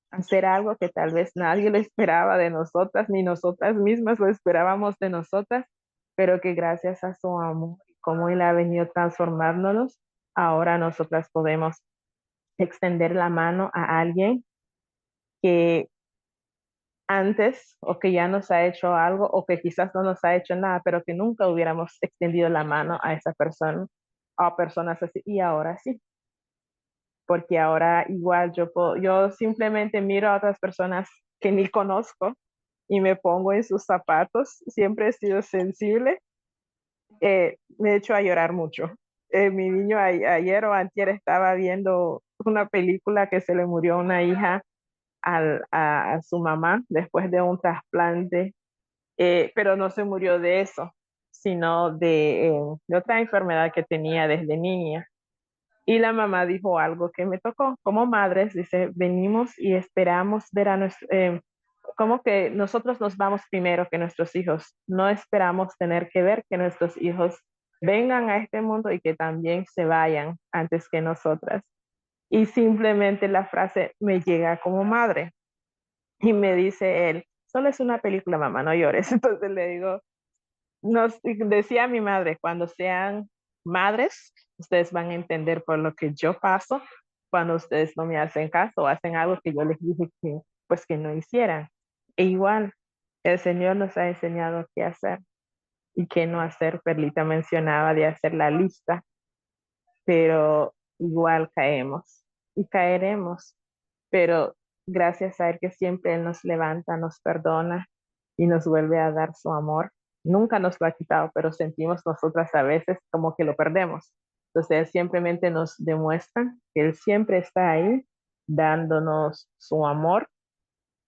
hacer algo que tal vez nadie lo esperaba de nosotras, ni nosotras mismas lo esperábamos de nosotras, pero que gracias a su amor, como Él ha venido transformándonos, ahora nosotras podemos extender la mano a alguien que antes o que ya nos ha hecho algo o que quizás no nos ha hecho nada, pero que nunca hubiéramos extendido la mano a esa persona, a personas así, y ahora sí, porque ahora igual yo simplemente miro a otras personas que ni conozco y me pongo en sus zapatos. Siempre he sido sensible. Me he hecho a llorar mucho. Mi niño ayer o antier estaba viendo una película que se le murió una hija a su mamá después de un trasplante, pero no se murió de eso, sino de otra enfermedad que tenía desde niña. Y la mamá dijo algo que me tocó. Como madres, dice, venimos y esperamos ver a nuestro, como que nosotros nos vamos primero que nuestros hijos. No esperamos tener que ver que nuestros hijos vengan a este mundo y que también se vayan antes que nosotras. Y simplemente la frase me llega como madre. Y me dice él, solo es una película, mamá, no llores. Entonces le digo, nos decía mi madre, cuando sean madres, ustedes van a entender por lo que yo paso cuando ustedes no me hacen caso o hacen algo que yo les dije que, pues, que no hicieran. E igual, el Señor nos ha enseñado qué hacer y qué no hacer. Perlita mencionaba de hacer la lista, pero igual caemos y caeremos, pero gracias a Él que siempre Él nos levanta, nos perdona y nos vuelve a dar su amor. Nunca nos lo ha quitado, pero sentimos nosotras a veces como que lo perdemos. Entonces Él simplemente nos demuestra que Él siempre está ahí dándonos su amor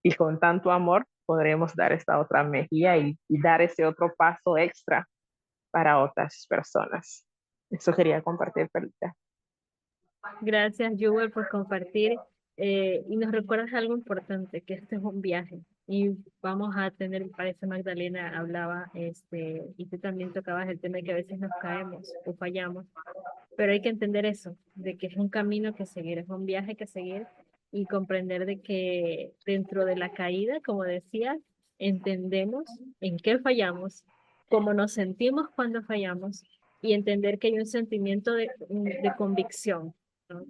y con tanto amor podremos dar esta otra mejilla y dar ese otro paso extra para otras personas. Eso quería compartir, Perlita. Gracias, Jewel, por compartir. Y nos recuerdas algo importante, que este es un viaje. Y vamos a tener, parece Magdalena hablaba, y tú también tocabas el tema de que a veces nos caemos o fallamos. Pero hay que entender eso, de que es un camino que seguir, es un viaje que seguir y comprender de que dentro de la caída, como decía, entendemos en qué fallamos, cómo nos sentimos cuando fallamos y entender que hay un sentimiento de convicción, ¿no?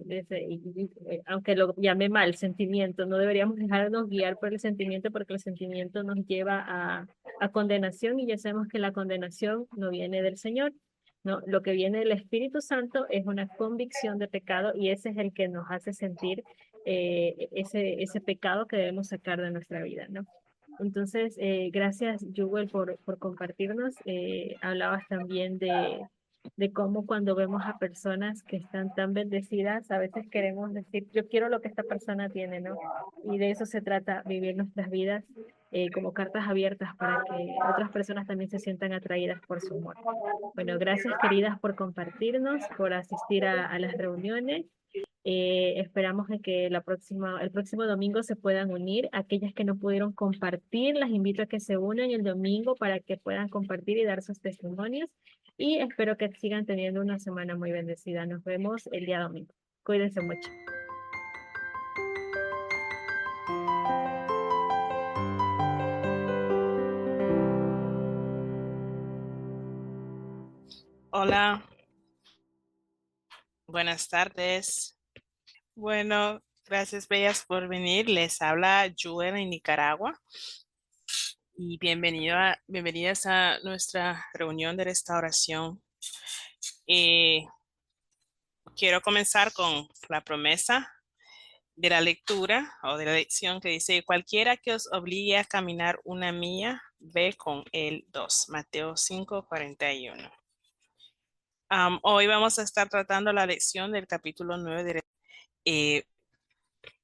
Aunque lo llame mal, sentimiento, no deberíamos dejarnos guiar por el sentimiento porque el sentimiento nos lleva a condenación y ya sabemos que la condenación no viene del Señor. No, lo que viene del Espíritu Santo es una convicción de pecado y ese es el que nos hace sentir ese pecado que debemos sacar de nuestra vida, ¿no? Entonces, gracias, Jewel, por compartirnos. Hablabas también de cómo cuando vemos a personas que están tan bendecidas, a veces queremos decir, yo quiero lo que esta persona tiene, ¿no? Y de eso se trata, vivir nuestras vidas como cartas abiertas para que otras personas también se sientan atraídas por su amor. Bueno, gracias queridas por compartirnos, por asistir a las reuniones. Esperamos de que el próximo domingo se puedan unir. Aquellas que no pudieron compartir, las invito a que se unan el domingo para que puedan compartir y dar sus testimonios. Y espero que sigan teniendo una semana muy bendecida. Nos vemos el día domingo. Cuídense mucho. Hola, buenas tardes. Bueno, gracias, bellas, por venir. Les habla Jewel en Nicaragua y bienvenidas a nuestra reunión de restauración. Quiero comenzar con la promesa de la lectura o de la lección que dice: cualquiera que os obligue a caminar una milla, ve con él dos. Mateo 5:41. Hoy vamos a estar tratando la lección del capítulo 9 de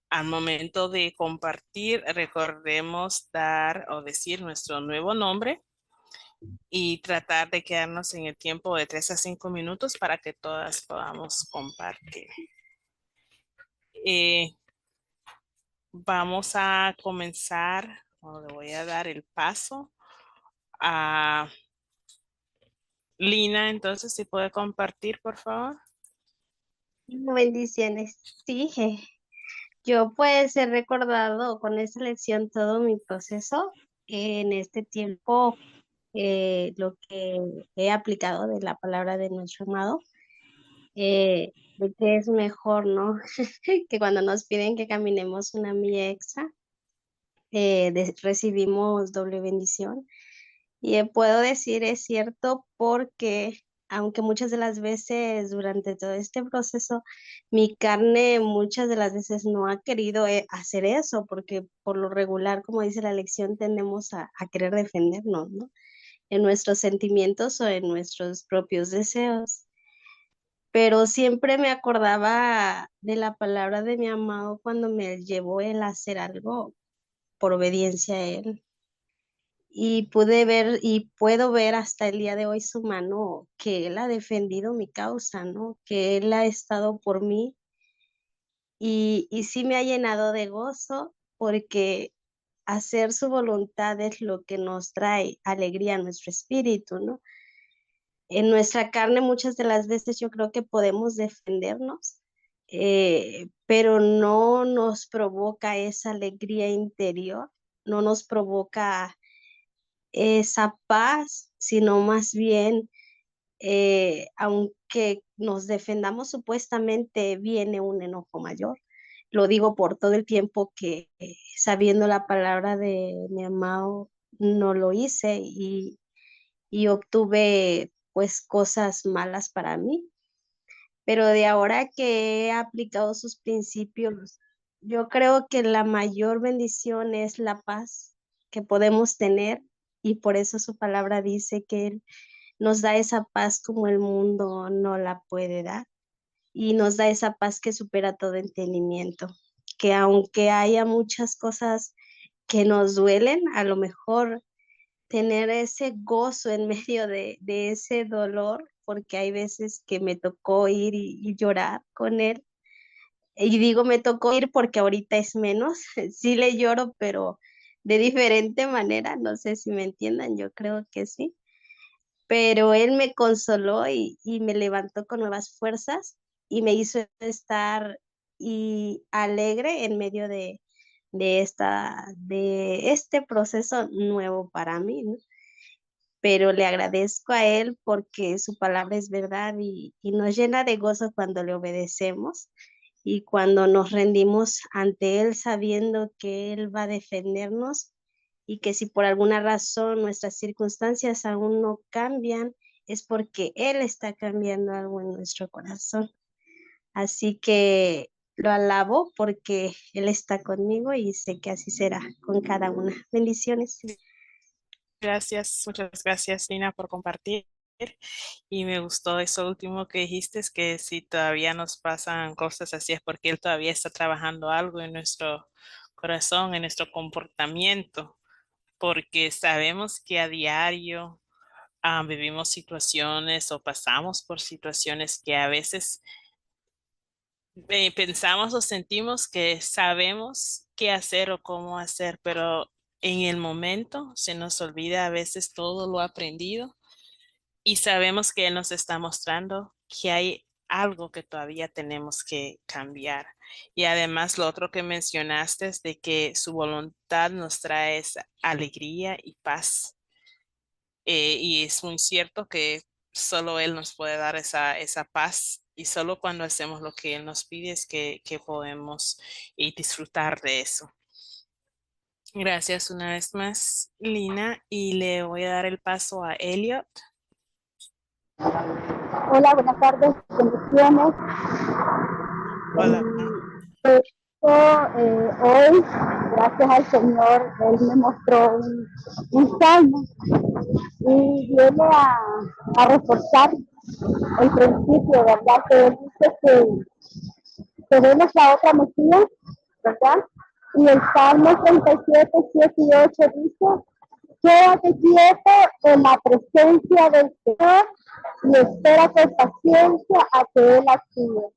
al momento de compartir, recordemos dar o decir nuestro nuevo nombre y tratar de quedarnos en el tiempo de 3 a 5 minutos para que todas podamos compartir. Vamos a comenzar, o le voy a dar el paso a Lina. Entonces, si puede compartir, por favor. Bendiciones. Sí, yo pues he recordado con esta lección todo mi proceso en este tiempo, lo que he aplicado de la palabra de nuestro amado, de que es mejor, ¿no? Que cuando nos piden que caminemos una milla extra, recibimos doble bendición. Y puedo decir es cierto porque aunque muchas de las veces durante todo este proceso mi carne muchas de las veces no ha querido hacer eso, porque por lo regular, como dice la lección, tendemos a querer defendernos, ¿no? En nuestros sentimientos o en nuestros propios deseos. Pero siempre me acordaba de la palabra de mi amado cuando me llevó él a hacer algo por obediencia a él. y pude ver y puedo ver hasta el día de hoy su mano, que Él ha defendido mi causa, ¿no? Que Él ha estado por mí y sí me ha llenado de gozo porque hacer su voluntad es lo que nos trae alegría a nuestro espíritu, ¿no? En nuestra carne muchas de las veces yo creo que podemos defendernos, pero no nos provoca esa alegría interior, no nos provoca esa paz, sino más bien, aunque nos defendamos supuestamente, viene un enojo mayor. Lo digo por todo el tiempo que sabiendo la palabra de mi amado, no lo hice y obtuve pues cosas malas para mí. Pero de ahora que he aplicado sus principios, yo creo que la mayor bendición es la paz que podemos tener y por eso su palabra dice que Él nos da esa paz como el mundo no la puede dar y nos da esa paz que supera todo entendimiento, que aunque haya muchas cosas que nos duelen, a lo mejor tener ese gozo en medio de ese dolor, porque hay veces que me tocó ir y llorar con él. Y digo, me tocó ir porque ahorita es menos, sí le lloro, pero de diferente manera, no sé si me entiendan, yo creo que sí. Pero él me consoló y me levantó con nuevas fuerzas y me hizo estar y alegre en medio de este proceso nuevo para mí, ¿no? Pero le agradezco a Él porque su palabra es verdad y nos llena de gozo cuando le obedecemos y cuando nos rendimos ante Él sabiendo que Él va a defendernos y que si por alguna razón nuestras circunstancias aún no cambian, es porque Él está cambiando algo en nuestro corazón. Así que lo alabo porque Él está conmigo y sé que así será con cada una. Bendiciones. Gracias, muchas gracias, Nina, por compartir. Y me gustó eso último que dijiste, es que si todavía nos pasan cosas así es porque Él todavía está trabajando algo en nuestro corazón, en nuestro comportamiento, porque sabemos que a diario vivimos situaciones o pasamos por situaciones que a veces pensamos o sentimos que sabemos qué hacer o cómo hacer, pero en el momento se nos olvida a veces todo lo aprendido y sabemos que Él nos está mostrando que hay algo que todavía tenemos que cambiar. Y además lo otro que mencionaste es de que su voluntad nos trae esa alegría y paz. Y es muy cierto que solo Él nos puede dar esa paz y solo cuando hacemos lo que Él nos pide es que podemos disfrutar de eso. Gracias una vez más, Lina, y le voy a dar el paso a Elliot. Hola, buenas tardes, bendiciones. Hola. Hoy, gracias al Señor, Él me mostró un salmo y viene a reforzar el principio, ¿verdad? Que Él dice que Él es la otra Mesías, ¿verdad? Y el Salmo 37, 7 y 8 dice: quédate quieto en la presencia del Señor y espera con paciencia a que Él actúe.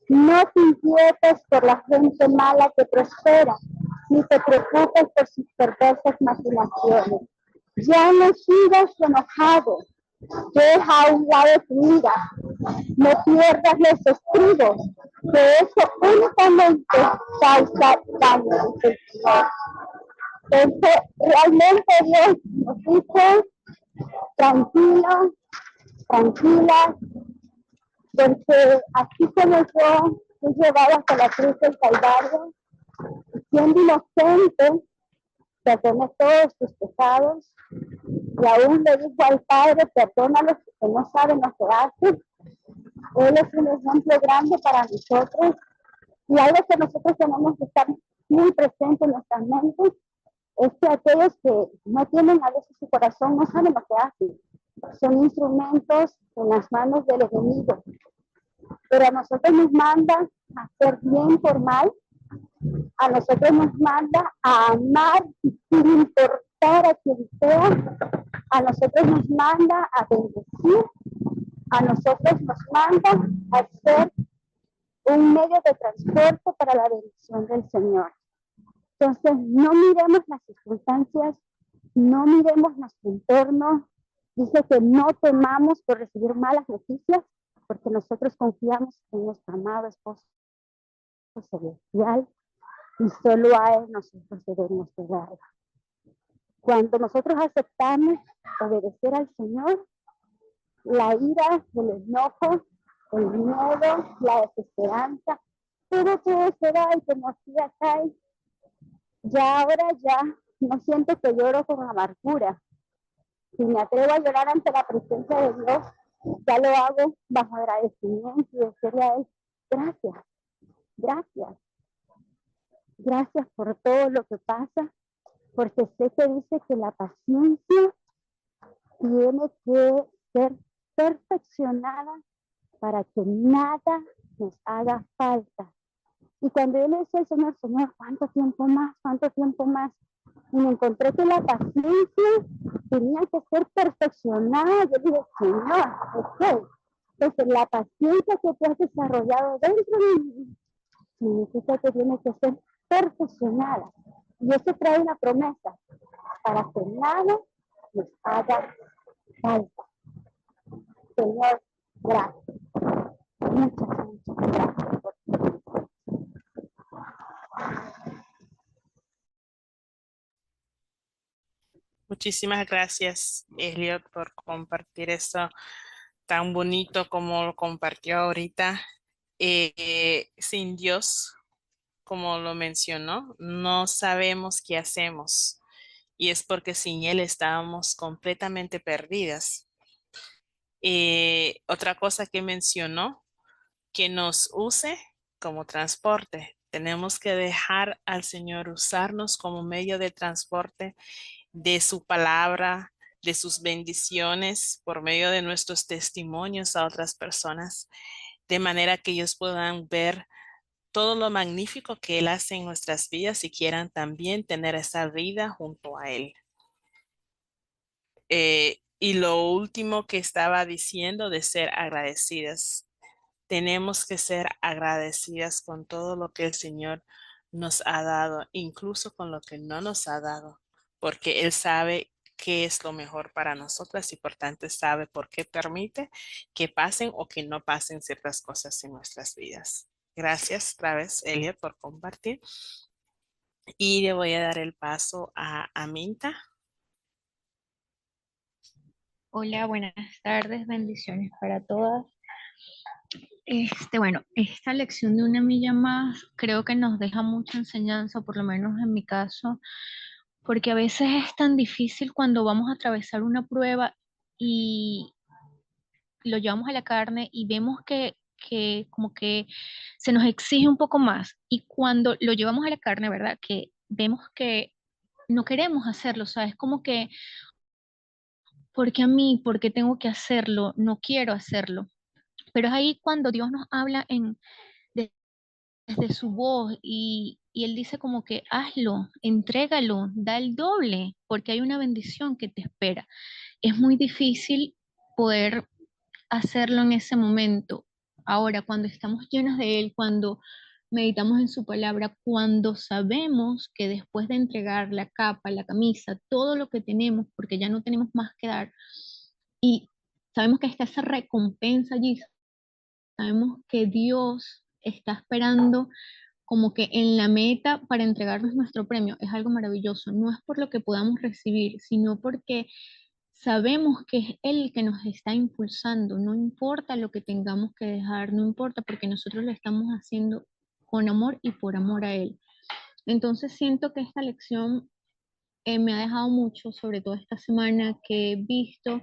No te inquietes por la gente mala que prospera, ni te preocupes por sus perversas maquinaciones. Ya no sigas enojado, deja a un lado tu ira, no pierdas los estribos, que eso únicamente causa daño. Entonces, realmente Dios nos dice: tranquilo, tranquila, porque así como yo fui llevada hasta la cruz del Calvario, siendo inocente, perdone todos tus pecados, y aún le dijo al Padre: perdónalos que no saben lo que hacen. Él es un ejemplo grande para nosotros, y algo que nosotros tenemos que estar muy presente en nuestras mentes es que aquellos que no tienen a veces su corazón no saben lo que hacen. Son instrumentos en las manos del enemigo. Pero a nosotros nos manda a hacer bien por mal, a nosotros nos manda a amar sin importar para que Odisea a nosotros nos manda a bendecir, a nosotros nos manda a ser un medio de transporte para la bendición del Señor. Entonces, no miremos las circunstancias, no miremos nuestro entorno. Dice que no temamos por recibir malas noticias, porque nosotros confiamos en nuestro amado esposo celestial y solo a él nosotros debemos llegar. Cuando nosotros aceptamos obedecer al Señor, la ira, el enojo, el miedo, la desesperanza, todo se va y como ya cae. Ya ahora ya no siento que lloro con amargura. Si me atrevo a llorar ante la presencia de Dios, ya lo hago bajo agradecimiento y decirle a él, gracias, gracias, gracias por todo lo que pasa, porque sé que dice que la paciencia tiene que ser perfeccionada para que nada nos haga falta. Y cuando yo le decía al Señor, Señor, ¿cuánto tiempo más? ¿Cuánto tiempo más? Y me encontré que la paciencia tenía que ser perfeccionada. Yo dije, Señor, ok. Entonces, la paciencia que tú has desarrollado dentro de mí significa que tiene que ser perfeccionada. Y eso trae una promesa para que nada nos haga falta. Señor, gracias. Muchas gracias por tu. Muchísimas gracias, Elliot, por compartir esto tan bonito como lo compartió ahorita. Sin Dios, como lo mencionó, no sabemos qué hacemos. Y es porque sin Él estábamos completamente perdidas. Otra cosa que mencionó, que nos use como transporte. Tenemos que dejar al Señor usarnos como medio de transporte de su palabra, de sus bendiciones, por medio de nuestros testimonios a otras personas, de manera que ellos puedan ver todo lo magnífico que Él hace en nuestras vidas y quieran también tener esa vida junto a Él. Y lo último que estaba diciendo de ser agradecidas. Tenemos que ser agradecidas con todo lo que el Señor nos ha dado, incluso con lo que no nos ha dado, porque Él sabe qué es lo mejor para nosotras y por tanto sabe por qué permite que pasen o que no pasen ciertas cosas en nuestras vidas. Gracias otra vez, Elliot, por compartir. Y le voy a dar el paso a Aminta. Hola, buenas tardes, bendiciones para todas. Bueno, esta lección de una milla más creo que nos deja mucha enseñanza, por lo menos en mi caso, porque a veces es tan difícil cuando vamos a atravesar una prueba y lo llevamos a la carne y vemos que como que se nos exige un poco más. Y cuando lo llevamos a la carne, ¿verdad? Que vemos que no queremos hacerlo, ¿sabes? Como que, ¿por qué a mí? ¿Por qué tengo que hacerlo? No quiero hacerlo. Pero es ahí cuando Dios nos habla desde su voz y Él dice como que hazlo, entrégalo, da el doble, porque hay una bendición que te espera. Es muy difícil poder hacerlo en ese momento. Ahora, cuando estamos llenos de Él, cuando meditamos en su palabra, cuando sabemos que después de entregar la capa, la camisa, todo lo que tenemos, porque ya no tenemos más que dar, y sabemos que está esa recompensa allí, sabemos que Dios está esperando como que en la meta para entregarnos nuestro premio. Es algo maravilloso. No es por lo que podamos recibir, sino porque sabemos que es Él que nos está impulsando. No importa lo que tengamos que dejar, no importa porque nosotros lo estamos haciendo con amor y por amor a Él. Entonces siento que esta lección me ha dejado mucho, sobre todo esta semana que he visto,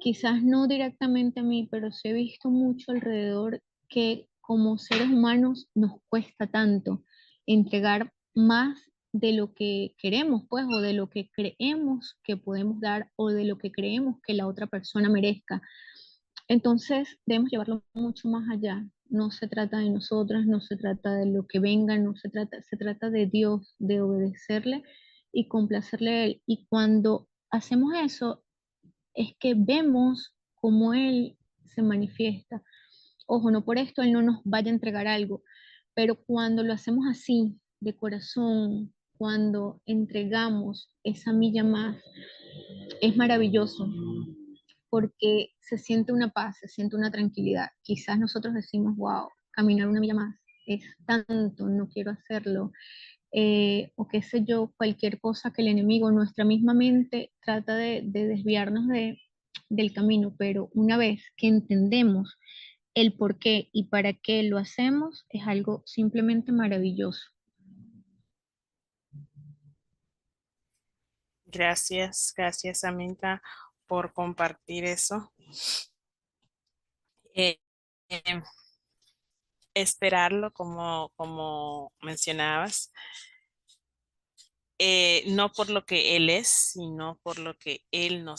quizás no directamente a mí, pero sí he visto mucho alrededor que como seres humanos nos cuesta tanto entregar más de lo que queremos, pues, o de lo que creemos que podemos dar, o de lo que creemos que la otra persona merezca. Entonces, debemos llevarlo mucho más allá. No se trata de nosotras, no se trata de lo que venga, no se trata, se trata de Dios, de obedecerle y complacerle a Él. Y cuando hacemos eso, es que vemos cómo Él se manifiesta. Ojo, no por esto Él no nos vaya a entregar algo, pero cuando lo hacemos así, de corazón, cuando entregamos esa milla más, es maravilloso porque se siente una paz, se siente una tranquilidad. Quizás nosotros decimos, wow, caminar una milla más es tanto, no quiero hacerlo, o qué sé yo, cualquier cosa que el enemigo, nuestra misma mente trata de desviarnos del camino, pero una vez que entendemos el por qué y para qué lo hacemos, es algo simplemente maravilloso. Gracias, Aminta, por compartir eso. Eh, eh, esperarlo, como mencionabas, no por lo que Él es, sino por lo que Él no,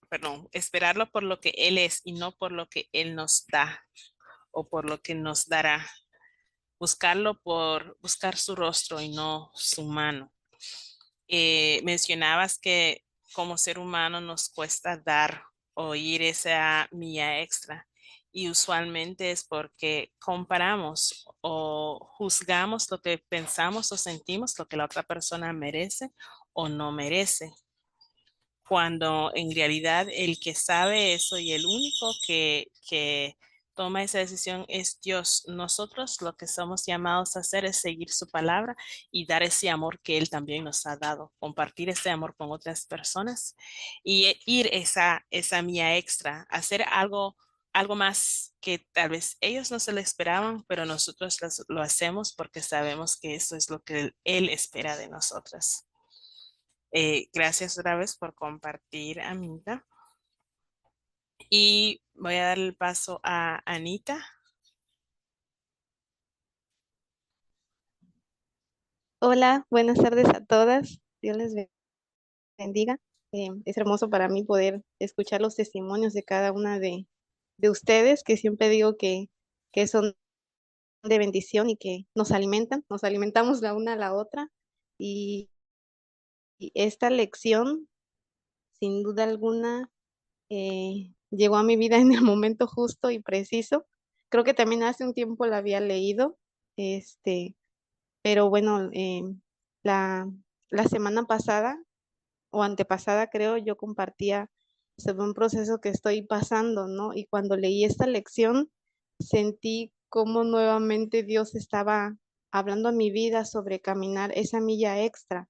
perdón, esperarlo por lo que Él es y no por lo que Él nos da o por lo que nos dará. Buscarlo por buscar su rostro y no su mano. Mencionabas que como ser humano nos cuesta dar o ir esa milla extra y usualmente es porque comparamos o juzgamos lo que pensamos o sentimos, lo que la otra persona merece o no merece, cuando en realidad el que sabe eso y el único que toma esa decisión es Dios. Nosotros lo que somos llamados a hacer es seguir su palabra y dar ese amor que Él también nos ha dado, compartir ese amor con otras personas y ir esa mía extra, hacer algo más que tal vez ellos no se lo esperaban, pero nosotros lo hacemos porque sabemos que eso es lo que Él espera de nosotras. Gracias otra vez por compartir, Aminta. Y voy a dar el paso a Anita. Hola, buenas tardes a todas. Dios les bendiga. Es hermoso para mí poder escuchar los testimonios de cada una de ustedes, que siempre digo que son de bendición y que nos alimentan, nos alimentamos la una a la otra. Y, y esta lección, sin duda alguna, llegó a mi vida en el momento justo y preciso. Creo que también hace un tiempo la había leído, pero bueno, la, la semana pasada o antepasada, creo, yo compartía sobre un proceso que estoy pasando, ¿no? Y cuando leí esta lección, sentí cómo nuevamente Dios estaba hablando a mi vida sobre caminar esa milla extra,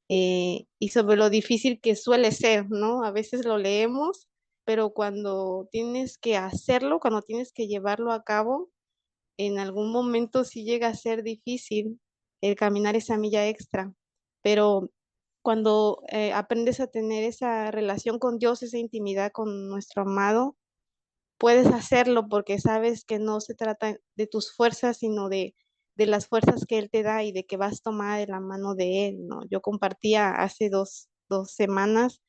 y sobre lo difícil que suele ser, ¿no? A veces lo leemos, pero cuando tienes que hacerlo, cuando tienes que llevarlo a cabo, en algún momento sí llega a ser difícil el caminar esa milla extra, pero cuando aprendes a tener esa relación con Dios, esa intimidad con nuestro amado, puedes hacerlo porque sabes que no se trata de tus fuerzas, sino de las fuerzas que Él te da y de que vas tomada de la mano de Él, ¿no? Yo compartía hace dos semanas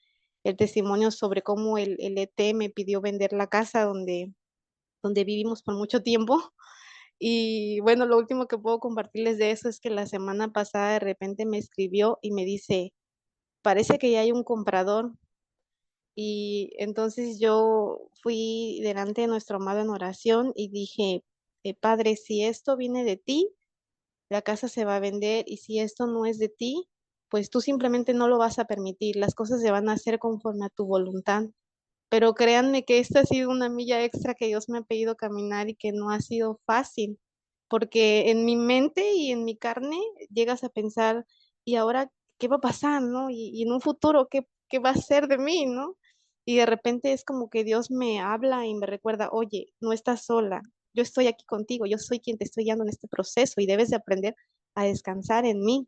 el testimonio sobre cómo el ET me pidió vender la casa donde vivimos por mucho tiempo. Y bueno, lo último que puedo compartirles de eso es que la semana pasada de repente me escribió y me dice, parece que ya hay un comprador. Y entonces yo fui delante de nuestro amado en oración y dije, Padre, si esto viene de ti, la casa se va a vender, y si esto no es de ti, pues tú simplemente no lo vas a permitir, las cosas se van a hacer conforme a tu voluntad. Pero créanme que esta ha sido una milla extra que Dios me ha pedido caminar y que no ha sido fácil, porque en mi mente y en mi carne llegas a pensar, ¿y ahora qué va a pasar, no? Y en un futuro, ¿qué va a ser de mí, no? Y de repente es como que Dios me habla y me recuerda, oye, no estás sola, yo estoy aquí contigo, yo soy quien te estoy guiando en este proceso y debes de aprender a descansar en mí.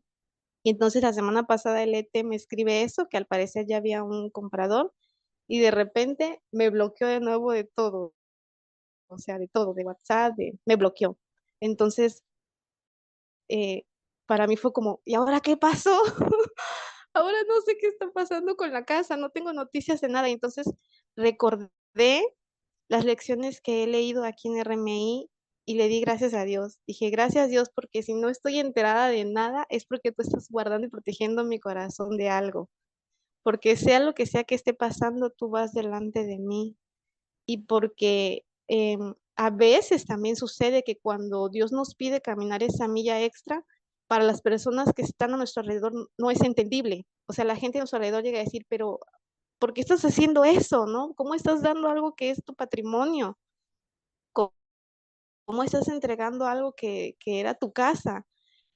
Y entonces la semana pasada el ET me escribe eso, que al parecer ya había un comprador, y de repente me bloqueó de nuevo de todo, o sea, de todo, de WhatsApp, me bloqueó. Entonces, eh, para mí fue como, ¿y ahora qué pasó? Ahora no sé qué está pasando con la casa, no tengo noticias de nada. Entonces recordé las lecciones que he leído aquí en RMI y le di gracias a Dios. Dije, gracias Dios, porque si no estoy enterada de nada, es porque tú estás guardando y protegiendo mi corazón de algo. Porque sea lo que sea que esté pasando, tú vas delante de mí. Y porque a veces también sucede que cuando Dios nos pide caminar esa milla extra, para las personas que están a nuestro alrededor no es entendible. O sea, la gente a nuestro alrededor llega a decir, pero ¿por qué estás haciendo eso, no? ¿Cómo estás dando algo que es tu patrimonio? ¿Cómo estás entregando algo que era tu casa?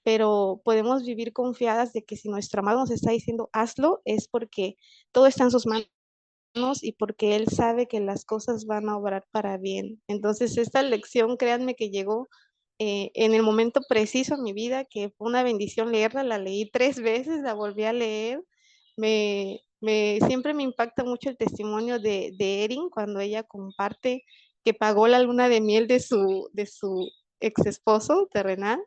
Pero podemos vivir confiadas de que si nuestro amado nos está diciendo hazlo, es porque todo está en sus manos y porque Él sabe que las cosas van a obrar para bien. Entonces, esta lección, créanme que llegó en el momento preciso en mi vida, que fue una bendición leerla, la leí 3 veces, la volví a leer. Siempre me impacta mucho el testimonio de Erin cuando ella comparte que pagó la luna de miel de su ex esposo terrenal.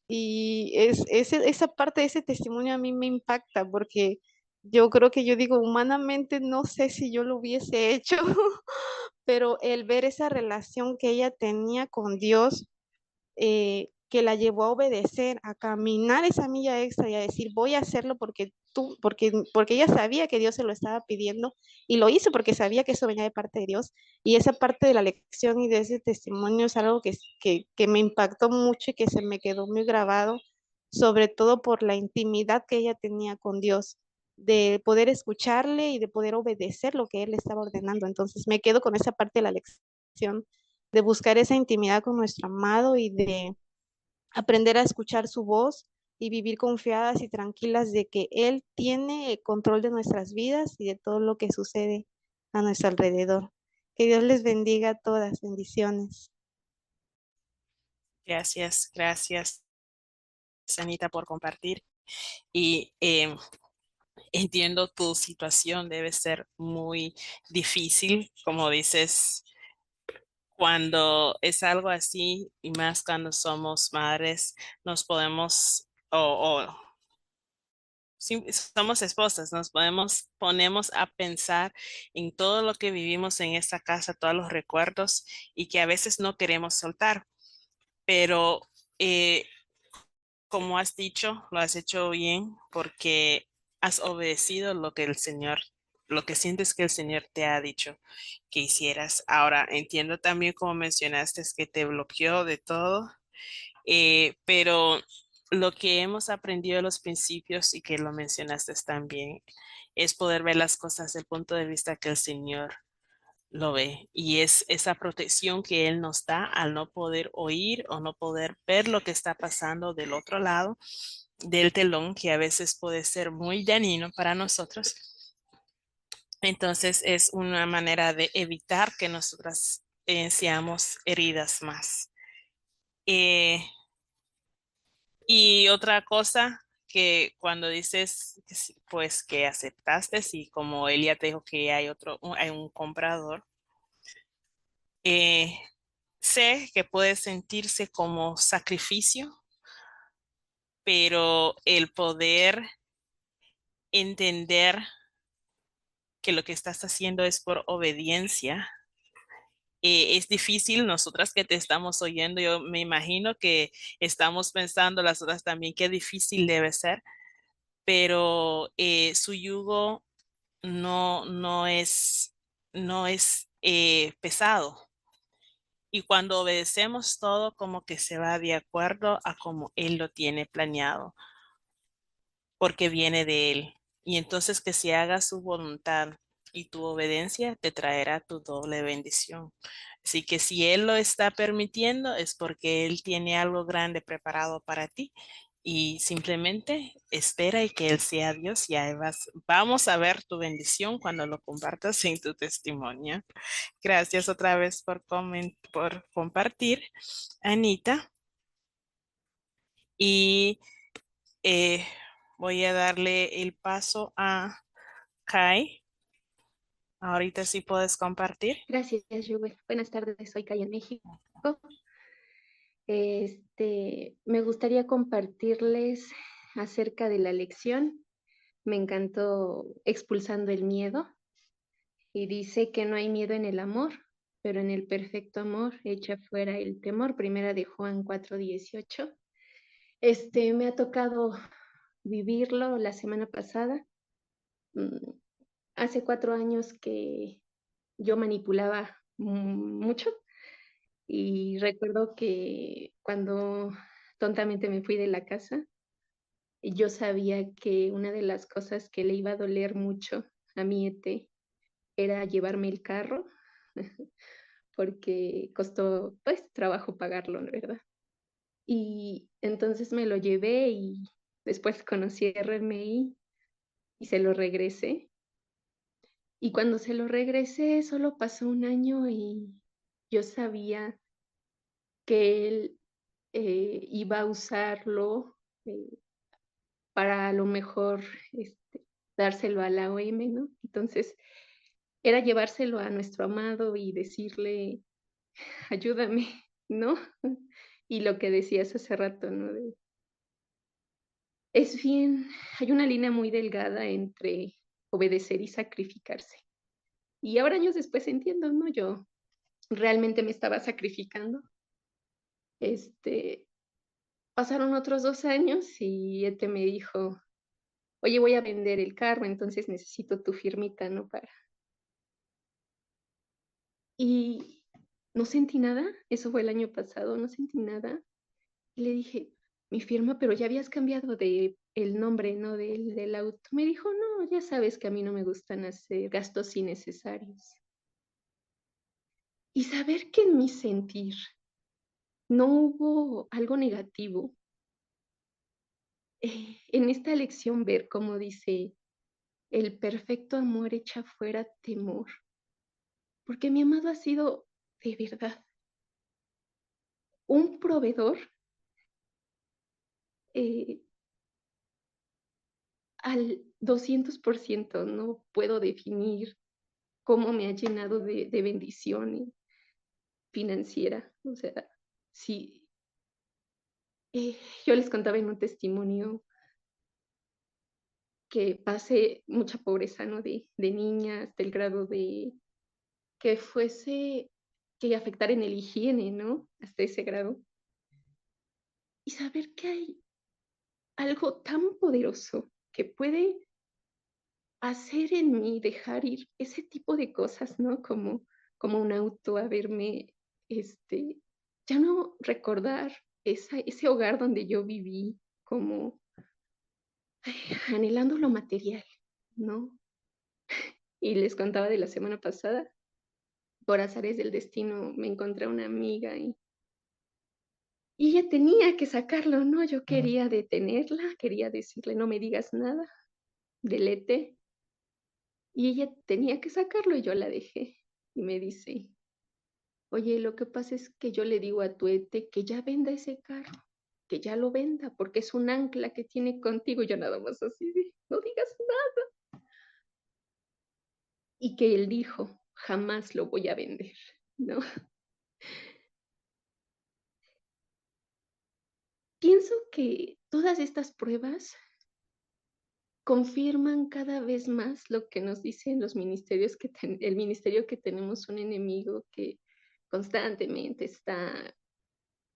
Y esa parte de ese testimonio a mí me impacta porque yo creo que yo digo, humanamente no sé si yo lo hubiese hecho, pero el ver esa relación que ella tenía con Dios, que la llevó a obedecer, a caminar esa milla extra y a decir, voy a hacerlo porque ella sabía que Dios se lo estaba pidiendo y lo hizo porque sabía que eso venía de parte de Dios. Y esa parte de la lección y de ese testimonio es algo que me impactó mucho y que se me quedó muy grabado, sobre todo por la intimidad que ella tenía con Dios, de poder escucharle y de poder obedecer lo que Él le estaba ordenando. Entonces me quedo con esa parte de la lección, de buscar esa intimidad con nuestro amado y de aprender a escuchar su voz y vivir confiadas y tranquilas de que Él tiene control de nuestras vidas y de todo lo que sucede a nuestro alrededor. Que Dios les bendiga a todas. Bendiciones. Gracias, Anita, por compartir. Y entiendo tu situación, debe ser muy difícil, como dices, cuando es algo así, y más cuando somos madres, nos podemos, o si somos esposas, ponemos a pensar en todo lo que vivimos en esta casa, todos los recuerdos, y que a veces no queremos soltar. Pero como has dicho, lo has hecho bien porque has obedecido lo que sientes que el Señor te ha dicho que hicieras. Ahora, entiendo también como mencionaste es que te bloqueó de todo, pero lo que hemos aprendido de los principios y que lo mencionaste también es poder ver las cosas desde el punto de vista que el Señor lo ve, y es esa protección que Él nos da al no poder oír o no poder ver lo que está pasando del otro lado del telón, que a veces puede ser muy dañino para nosotros. Entonces es una manera de evitar que nosotras seamos heridas más. Y otra cosa que cuando dices que pues que aceptaste, y como él ya te dijo que hay un comprador, eh, sé que puede sentirse como sacrificio, pero el poder entender que lo que estás haciendo es por obediencia, es difícil. Nosotras que te estamos oyendo, yo me imagino que estamos pensando las otras también qué difícil debe ser, pero su yugo no es pesado. Y cuando obedecemos todo como que se va de acuerdo a como Él lo tiene planeado, porque viene de Él. Y entonces que se haga su voluntad y tu obediencia te traerá tu doble bendición. Así que si Él lo está permitiendo es porque Él tiene algo grande preparado para ti. Y simplemente espera y que Él sea Dios y ahí vamos a ver tu bendición cuando lo compartas en tu testimonio. Gracias otra vez por compartir, Anita. Y eh, voy a darle el paso a Kai. Ahorita sí puedes compartir. Gracias, Juve. Buenas tardes, soy Kai en México. Me gustaría compartirles acerca de la lección. Me encantó expulsando el miedo y dice que no hay miedo en el amor, pero en el perfecto amor echa fuera el temor. Primera de Juan 4:18. Me ha tocado vivirlo la semana pasada. Hace 4 años que yo manipulaba mucho y recuerdo que cuando tontamente me fui de la casa, yo sabía que una de las cosas que le iba a doler mucho a mi ET era llevarme el carro, porque costó pues trabajo pagarlo, ¿verdad? Y entonces me lo llevé y después conocí a RMI y se lo regresé. Y cuando se lo regresé, solo pasó 1 año y yo sabía que él iba a usarlo para a lo mejor dárselo a la OM, ¿no? Entonces, era llevárselo a nuestro amado y decirle, ayúdame, ¿no? Y lo que decías hace rato, ¿no? Es bien, hay una línea muy delgada entre obedecer y sacrificarse. Y ahora años después entiendo, ¿no? Yo realmente me estaba sacrificando. Pasaron otros 2 años y me dijo, oye, voy a vender el carro, entonces necesito tu firmita, ¿no? Y no sentí nada, eso fue el año pasado, no sentí nada. Y le dije, mi firma, pero ya habías cambiado de el nombre, ¿no? Del auto. Me dijo, no, ya sabes que a mí no me gustan hacer gastos innecesarios. Y saber que en mi sentir no hubo algo negativo, en esta lección ver cómo dice, el perfecto amor echa fuera temor, porque mi amado ha sido de verdad un proveedor eh, al 200%. No puedo definir cómo me ha llenado de bendición financiera. O sea, sí, yo les contaba en un testimonio que pasé mucha pobreza, ¿no? De niña hasta el grado de que fuese, que afectara en el higiene, ¿no? Hasta ese grado. Y saber que hay algo tan poderoso que puede hacer en mí dejar ir ese tipo de cosas, ¿no? Como un auto, a verme, ya no recordar ese hogar donde yo viví, como anhelando lo material, ¿no? Y les contaba de la semana pasada, por azares del destino me encontré a una amiga y ella tenía que sacarlo, ¿no? Yo quería detenerla, quería decirle, no me digas nada, delete. Y ella tenía que sacarlo y yo la dejé. Y me dice, oye, lo que pasa es que yo le digo a tu ET que ya venda ese carro, que ya lo venda, porque es un ancla que tiene contigo. Y yo nada más así de, no digas nada. Y que él dijo, jamás lo voy a vender, ¿no? Pienso que todas estas pruebas confirman cada vez más lo que nos dicen los ministerios, el ministerio, que tenemos un enemigo que constantemente está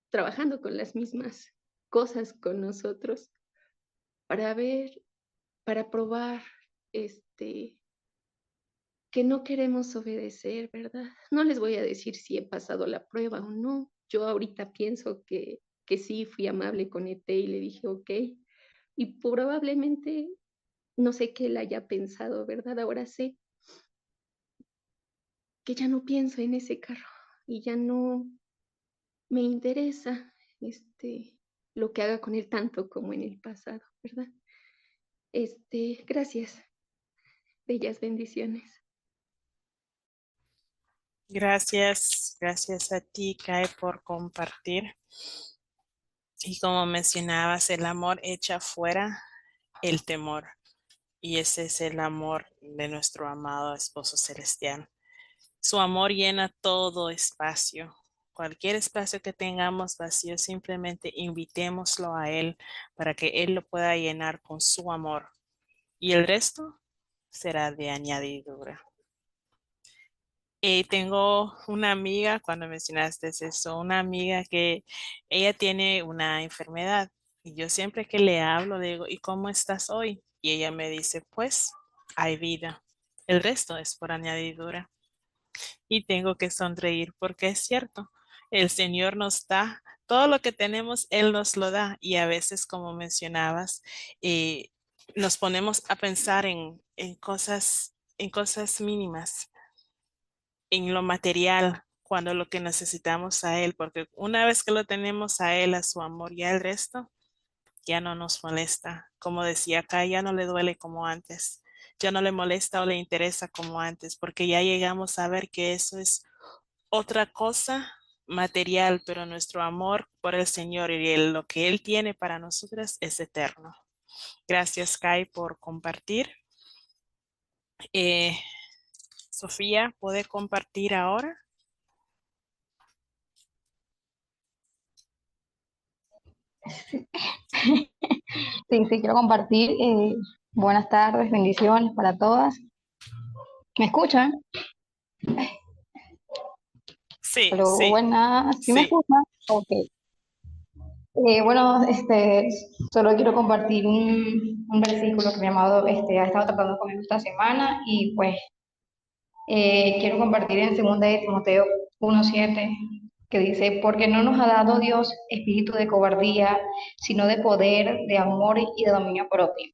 trabajando con las mismas cosas con nosotros para ver, para probar, que no queremos obedecer, ¿verdad? No les voy a decir si he pasado la prueba o no. Yo ahorita pienso que sí fui amable con ET y le dije, ok, y probablemente no sé qué él haya pensado, ¿verdad? Ahora sé que ya no pienso en ese carro y ya no me interesa lo que haga con él tanto como en el pasado, ¿verdad? Gracias. Bellas bendiciones. Gracias a ti, Kai, por compartir. Y como mencionabas, el amor echa fuera el temor. Y ese es el amor de nuestro amado esposo celestial. Su amor llena todo espacio. Cualquier espacio que tengamos vacío, simplemente invitémoslo a Él para que Él lo pueda llenar con su amor. Y el resto será de añadidura. Tengo una amiga, cuando mencionaste eso, una amiga que ella tiene una enfermedad y yo siempre que le hablo le digo, ¿y cómo estás hoy? Y ella me dice, pues hay vida. El resto es por añadidura. Y tengo que sonreír porque es cierto, el Señor nos da todo lo que tenemos, Él nos lo da y a veces, como mencionabas, nos ponemos a pensar en cosas mínimas, en lo material, cuando lo que necesitamos a Él, porque una vez que lo tenemos a Él, a su amor y al resto, ya no nos molesta. Como decía acá, ya no le duele como antes, ya no le molesta o le interesa como antes, porque ya llegamos a ver que eso es otra cosa material, pero nuestro amor por el Señor y lo que Él tiene para nosotras es eterno. Gracias, Kai, por compartir. Sofía, ¿puede compartir ahora? Sí, quiero compartir. Buenas tardes, bendiciones para todas. ¿Me escuchan? Sí, Aló, sí, buenas. ¿Sí me sí. escuchan? Ok. Bueno, solo quiero compartir un versículo que mi amado ha estado tratando conmigo esta semana y pues quiero compartir en 2 de Timoteo 1:7 que dice, porque no nos ha dado Dios espíritu de cobardía, sino de poder, de amor y de dominio propio.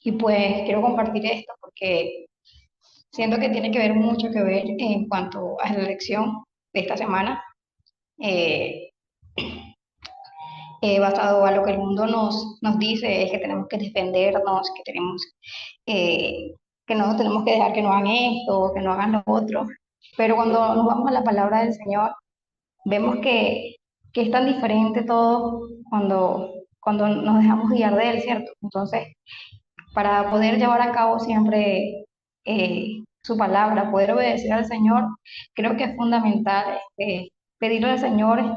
Y pues quiero compartir esto porque siento que tiene que ver mucho que ver en cuanto a la elección de esta semana, eh, basado a lo que el mundo nos dice, es que tenemos que defendernos, eh, que no tenemos que dejar que no hagan esto, que no hagan lo otro. Pero cuando nos vamos a la palabra del Señor, vemos que es tan diferente todo cuando nos dejamos guiar de Él, ¿cierto? Entonces, para poder llevar a cabo siempre su palabra, poder obedecer al Señor, creo que es fundamental pedirle al Señor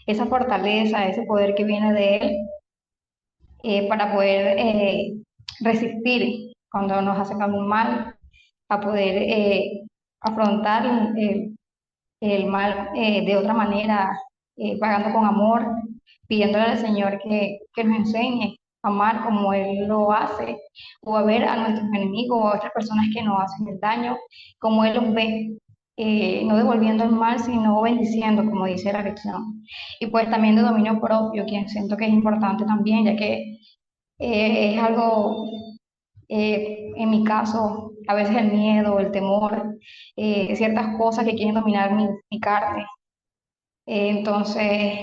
esa fortaleza, ese poder que viene de Él, para poder resistir cuando nos hacen algún mal, a poder afrontar el mal de otra manera, pagando con amor, pidiéndole al Señor que nos enseñe a amar como Él lo hace, o a ver a nuestros enemigos o a otras personas que nos hacen el daño, como Él los ve, no devolviendo el mal, sino bendiciendo, como dice la lección. Y pues también de dominio propio, que siento que es importante también, ya que es algo, en mi caso, a veces el miedo, el temor, ciertas cosas que quieren dominar mi carne. Entonces,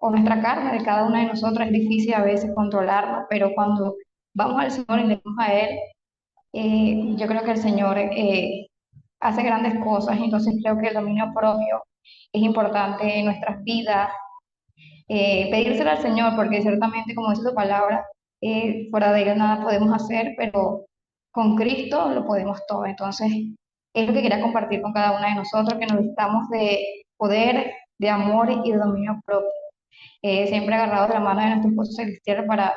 o nuestra carne de cada una de nosotros es difícil a veces controlarla, pero cuando vamos al Señor y le vamos a Él, yo creo que el Señor hace grandes cosas, entonces creo que el dominio propio es importante en nuestras vidas, pedírselo al Señor, porque ciertamente, como dice su palabra, fuera de Él nada podemos hacer, pero con Cristo lo podemos todo. Entonces, es lo que quería compartir con cada una de nosotros, que necesitamos de poder, de amor y de dominio propio. Siempre agarrados de la mano de nuestro esposo celestial para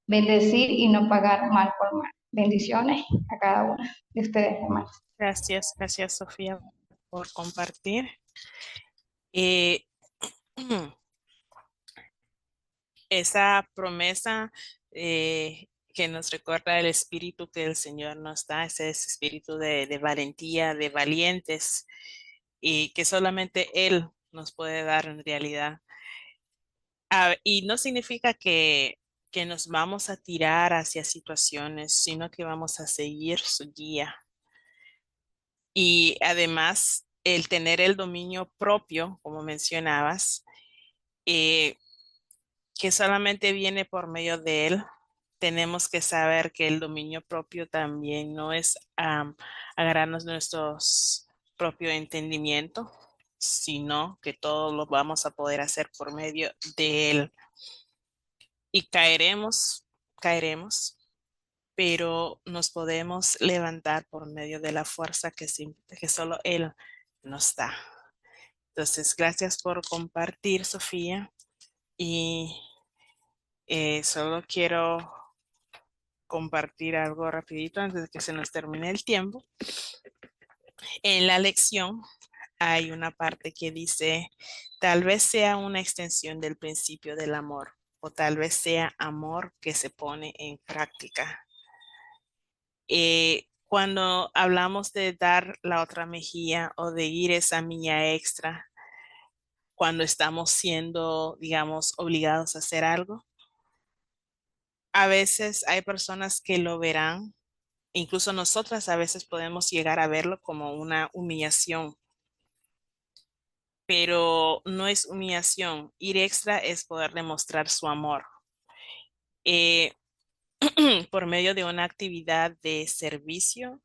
bendecir y no pagar mal por mal. Bendiciones a cada una de ustedes, hermanos. Gracias, gracias, Sofía, por compartir. Eh, esa promesa que nos recuerda el espíritu que el Señor nos da, ese espíritu de valentía, de valientes, y que solamente Él nos puede dar en realidad. Y no significa que nos vamos a tirar hacia situaciones, sino que vamos a seguir su guía. Y además, el tener el dominio propio, como mencionabas, eh, que solamente viene por medio de él. Tenemos que saber que el dominio propio también no es agarrarnos nuestro propio entendimiento, sino que todo lo vamos a poder hacer por medio de él. Y caeremos, pero nos podemos levantar por medio de la fuerza que solo él nos da. Entonces, gracias por compartir, Sofía. Y solo quiero compartir algo rapidito antes de que se nos termine el tiempo. En la lección hay una parte que dice, tal vez sea una extensión del principio del amor, o tal vez sea amor que se pone en práctica. Cuando hablamos de dar la otra mejilla o de ir esa milla extra, cuando estamos siendo, digamos, obligados a hacer algo, a veces hay personas que lo verán, incluso nosotras a veces podemos llegar a verlo como una humillación, pero no es humillación. Ir extra es poder demostrar su amor. Eh, por medio de una actividad de servicio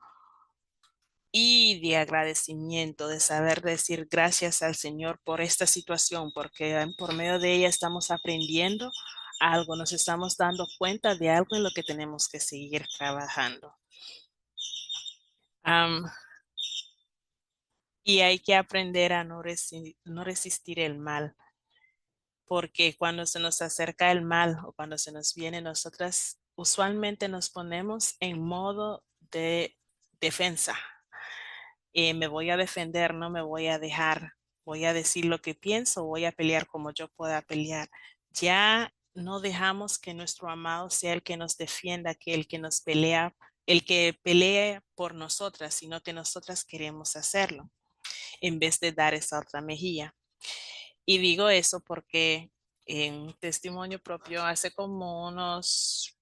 y de agradecimiento, de saber decir gracias al Señor por esta situación, porque por medio de ella estamos aprendiendo algo, nos estamos dando cuenta de algo en lo que tenemos que seguir trabajando. Y hay que aprender a no resistir el mal, porque cuando se nos acerca el mal o cuando se nos viene, nosotras usualmente nos ponemos en modo de defensa. Me voy a defender, no me voy a dejar, voy a decir lo que pienso, voy a pelear como yo pueda pelear. Ya no dejamos que nuestro amado sea el que nos defienda, que el que nos pelea, el que pelee por nosotras, sino que nosotras queremos hacerlo en vez de dar esa otra mejilla. Y digo eso porque en testimonio propio, hace como unos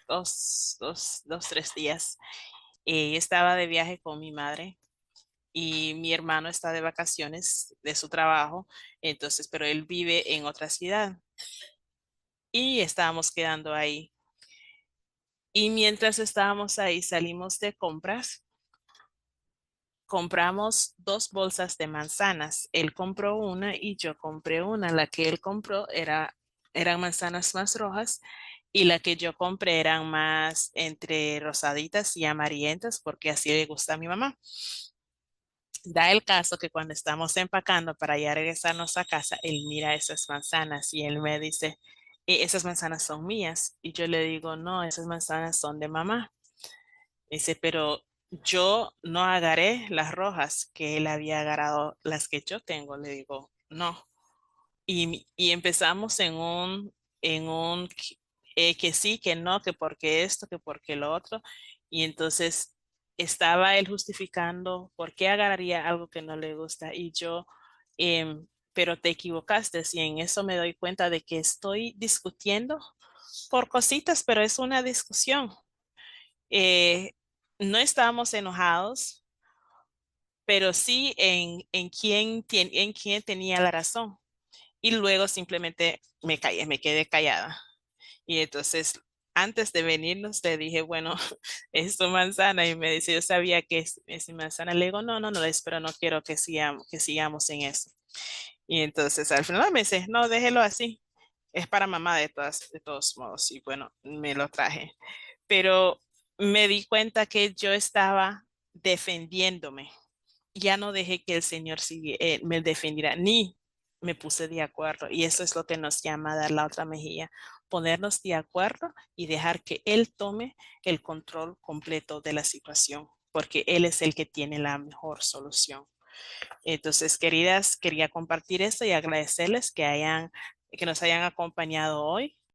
3 días, estaba de viaje con mi madre y mi hermano está de vacaciones de su trabajo, entonces, pero él vive en otra ciudad y estábamos quedando ahí. Y mientras estábamos ahí, salimos de compras. Compramos 2 bolsas de manzanas. Él compró una y yo compré una. La que él compró eran manzanas más rojas y la que yo compré eran más entre rosaditas y amarillentas porque así le gusta a mi mamá. Da el caso que cuando estamos empacando para ya regresarnos a casa, él mira esas manzanas y él me dice, esas manzanas son mías. Y yo le digo, no, esas manzanas son de mamá. Dice, pero yo no agarré las rojas que él había agarrado, las que yo tengo. Le digo, no. Y empezamos en un que sí, que no, que porque esto, que porque lo otro. Y entonces estaba él justificando por qué agarraría algo que no le gusta. Y yo, pero te equivocaste. Y en eso me doy cuenta de que estoy discutiendo por cositas, pero es una discusión. Eh, no estábamos enojados, pero sí en quién tenía la razón. Y luego simplemente me callé, me quedé callada. Y entonces, antes de venirnos, le dije, bueno, es tu manzana. Y me dice, yo sabía que es mi manzana. Le digo, no, no, no, pero no quiero que sigamos en eso. Y entonces, al final me dice, no, déjelo así. Es para mamá de todos modos. Y bueno, me lo traje. Pero me di cuenta que yo estaba defendiéndome. Ya no dejé que el Señor me defendiera, ni me puse de acuerdo. Y eso es lo que nos llama a dar la otra mejilla, ponernos de acuerdo y dejar que Él tome el control completo de la situación, porque Él es el que tiene la mejor solución. Entonces, queridas, quería compartir esto y agradecerles que nos hayan acompañado hoy.